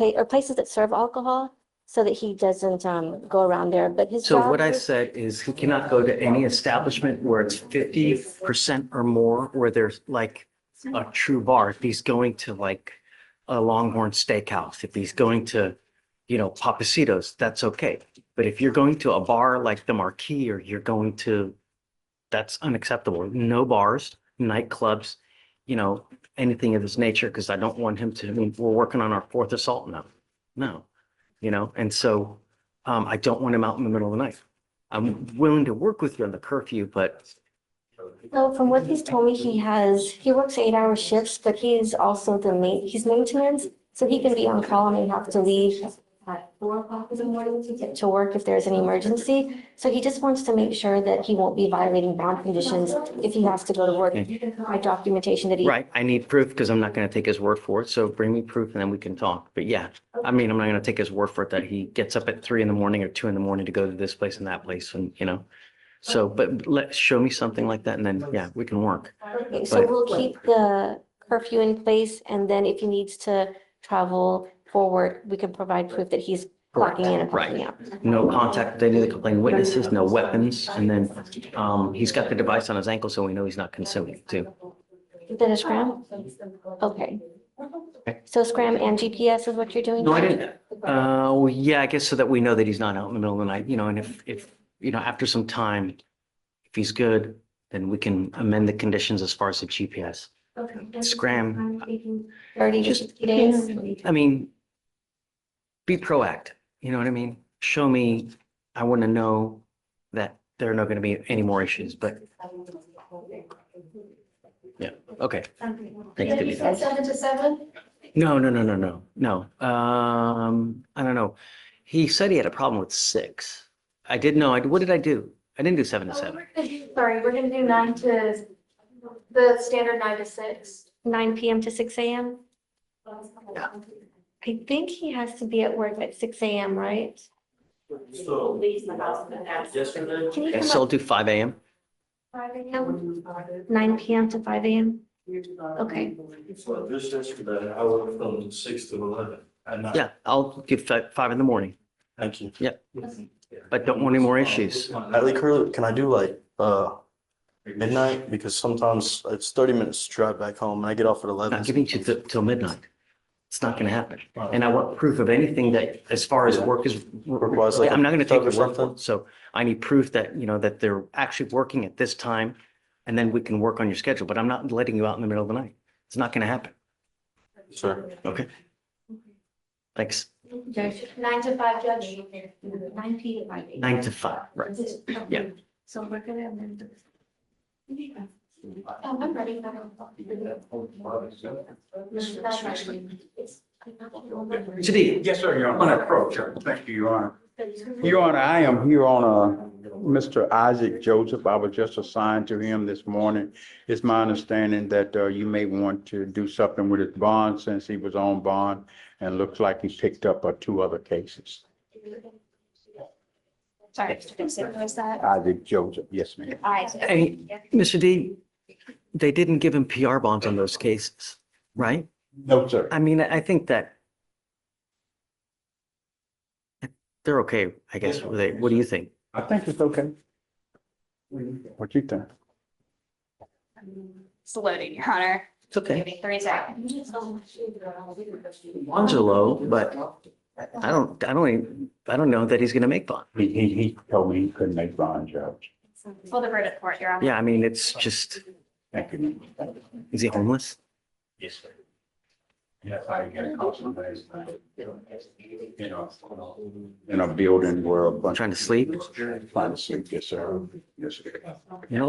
or places that serve alcohol. so that he doesn't go around there, but his So job. what I said is he cannot go to any establishment where it's 50% or more, where there's like a true bar. If he's going to like a Longhorn Steakhouse, if he's going to, Papacitos, that's okay. But if you're going to a bar like the Marquee, or you're going to, that's unacceptable. No bars, nightclubs, anything of this nature, because I don't want him to, we're working on our fourth assault now. No, and so I don't want him out in the middle of the night. I'm willing to work with you on the curfew, but So from what he's told me, he works 8-hour shifts, but he's also he's maintenance. So he can be on call and have to leave at 4 o'clock in the morning to get to work if there's an emergency. So he just wants to make sure that he won't be violating bond conditions if he has to go to work. My documentation that he. right, I need proof because I'm not going to take his word for it. So bring me proof and then we can talk. But yeah, I'm not going to take his word for it that he gets up at 3 a.m. or 2 a.m. to go to this place and that place and, So, but show me something like that and then, yeah, we can work. Okay, so we'll keep the curfew in place, and then if he needs to travel forward, we can provide proof that he's clocking in and clocking out. No contact with any of the complaining witnesses, no weapons. And then he's got the device on his ankle, so we know he's not consuming it too. Is that a scram? Okay. So scram and GPS is what you're doing? No, I didn't. Well, yeah, I guess so that we know that he's not out in the middle of the night, and if, after some time, if he's good, then we can amend the conditions as far as the GPS. Okay. Scram. 30 to 60 days. Be proactive, you know what I mean? Show me, I want to know that there are not going to be any more issues, but yeah, okay. Thanks, Debbie. 7 to 7? No. I don't know. He said he had a problem with 6. I did know, what did I do? I didn't do 7 to 7. Sorry, we're gonna do 9 to, the standard 9 to 6. 9 p.m. to 6 a.m. Yeah. I think he has to be at work at 6 a.m., right? So, yesterday. Can you Okay, come so I'll up do 5 a.m. 5 a.m.? 9 p.m. to 5 a.m.? Okay. So just yesterday, I worked from 6 to 11 at night. Yeah, I'll give 5 in the morning. Thank you. Yep. But don't want any more issues. Natalie Curley, can I do midnight? Because sometimes it's 30 minutes to drive back home and I get off at 11. Not giving you till midnight. It's not going to happen. And I want proof of anything that, as far as work is, Requires like I'm not going to take a your tub or word for something? it. So I need proof that, that they're actually working at this time. And then we can work on your schedule, but I'm not letting you out in the middle of the night. It's not going to happen. Sure. Okay. Thanks. Judge. 9 to 5, Judge. 9 p.m. to 5 a.m. 9 to 5, right. Yeah. So we're gonna amend this. I'm ready. Judy. Yes, sir, Your Honor. Approach. Thank you, Your Honor. Your Honor, I am here on Mr. Isaac Joseph. I was just assigned to him this morning. It's my understanding that you may want to do something with his bond since he was on bond and looks like he picked up 2 other cases. Sorry, was that? Isaac Joseph, yes, ma'am. Hey, Mr. D, they didn't give him PR bonds on those cases, right? No, sir. I think that they're okay, I guess. What do you think? I think it's okay. What you think? It's loading, Your Honor. It's okay. Give me 3 seconds. Bonds are low, but I don't know that he's going to make bond. He told me he couldn't make bond, Judge. Full the verdict court, Your Honor. Yeah, it's just, Thank you. is he homeless? Yes, sir. Yes, I get a call somebody, in a building where a bunch. Trying to sleep? Trying to sleep, yes, sir. Yes, sir.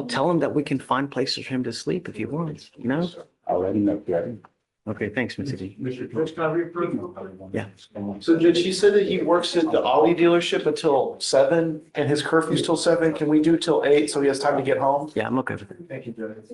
Tell him that we can find places for him to sleep if he wants, I'll let him know, Judge. Okay, thanks, Mr. D. Mr. Judge, can I reapprove? Yeah. So Judge, he said that he works at the Audi dealership until 7 and his curfew's till 7. Can we do till 8 so he has time to get home? Yeah, I'm okay with it. Thank you, Judge.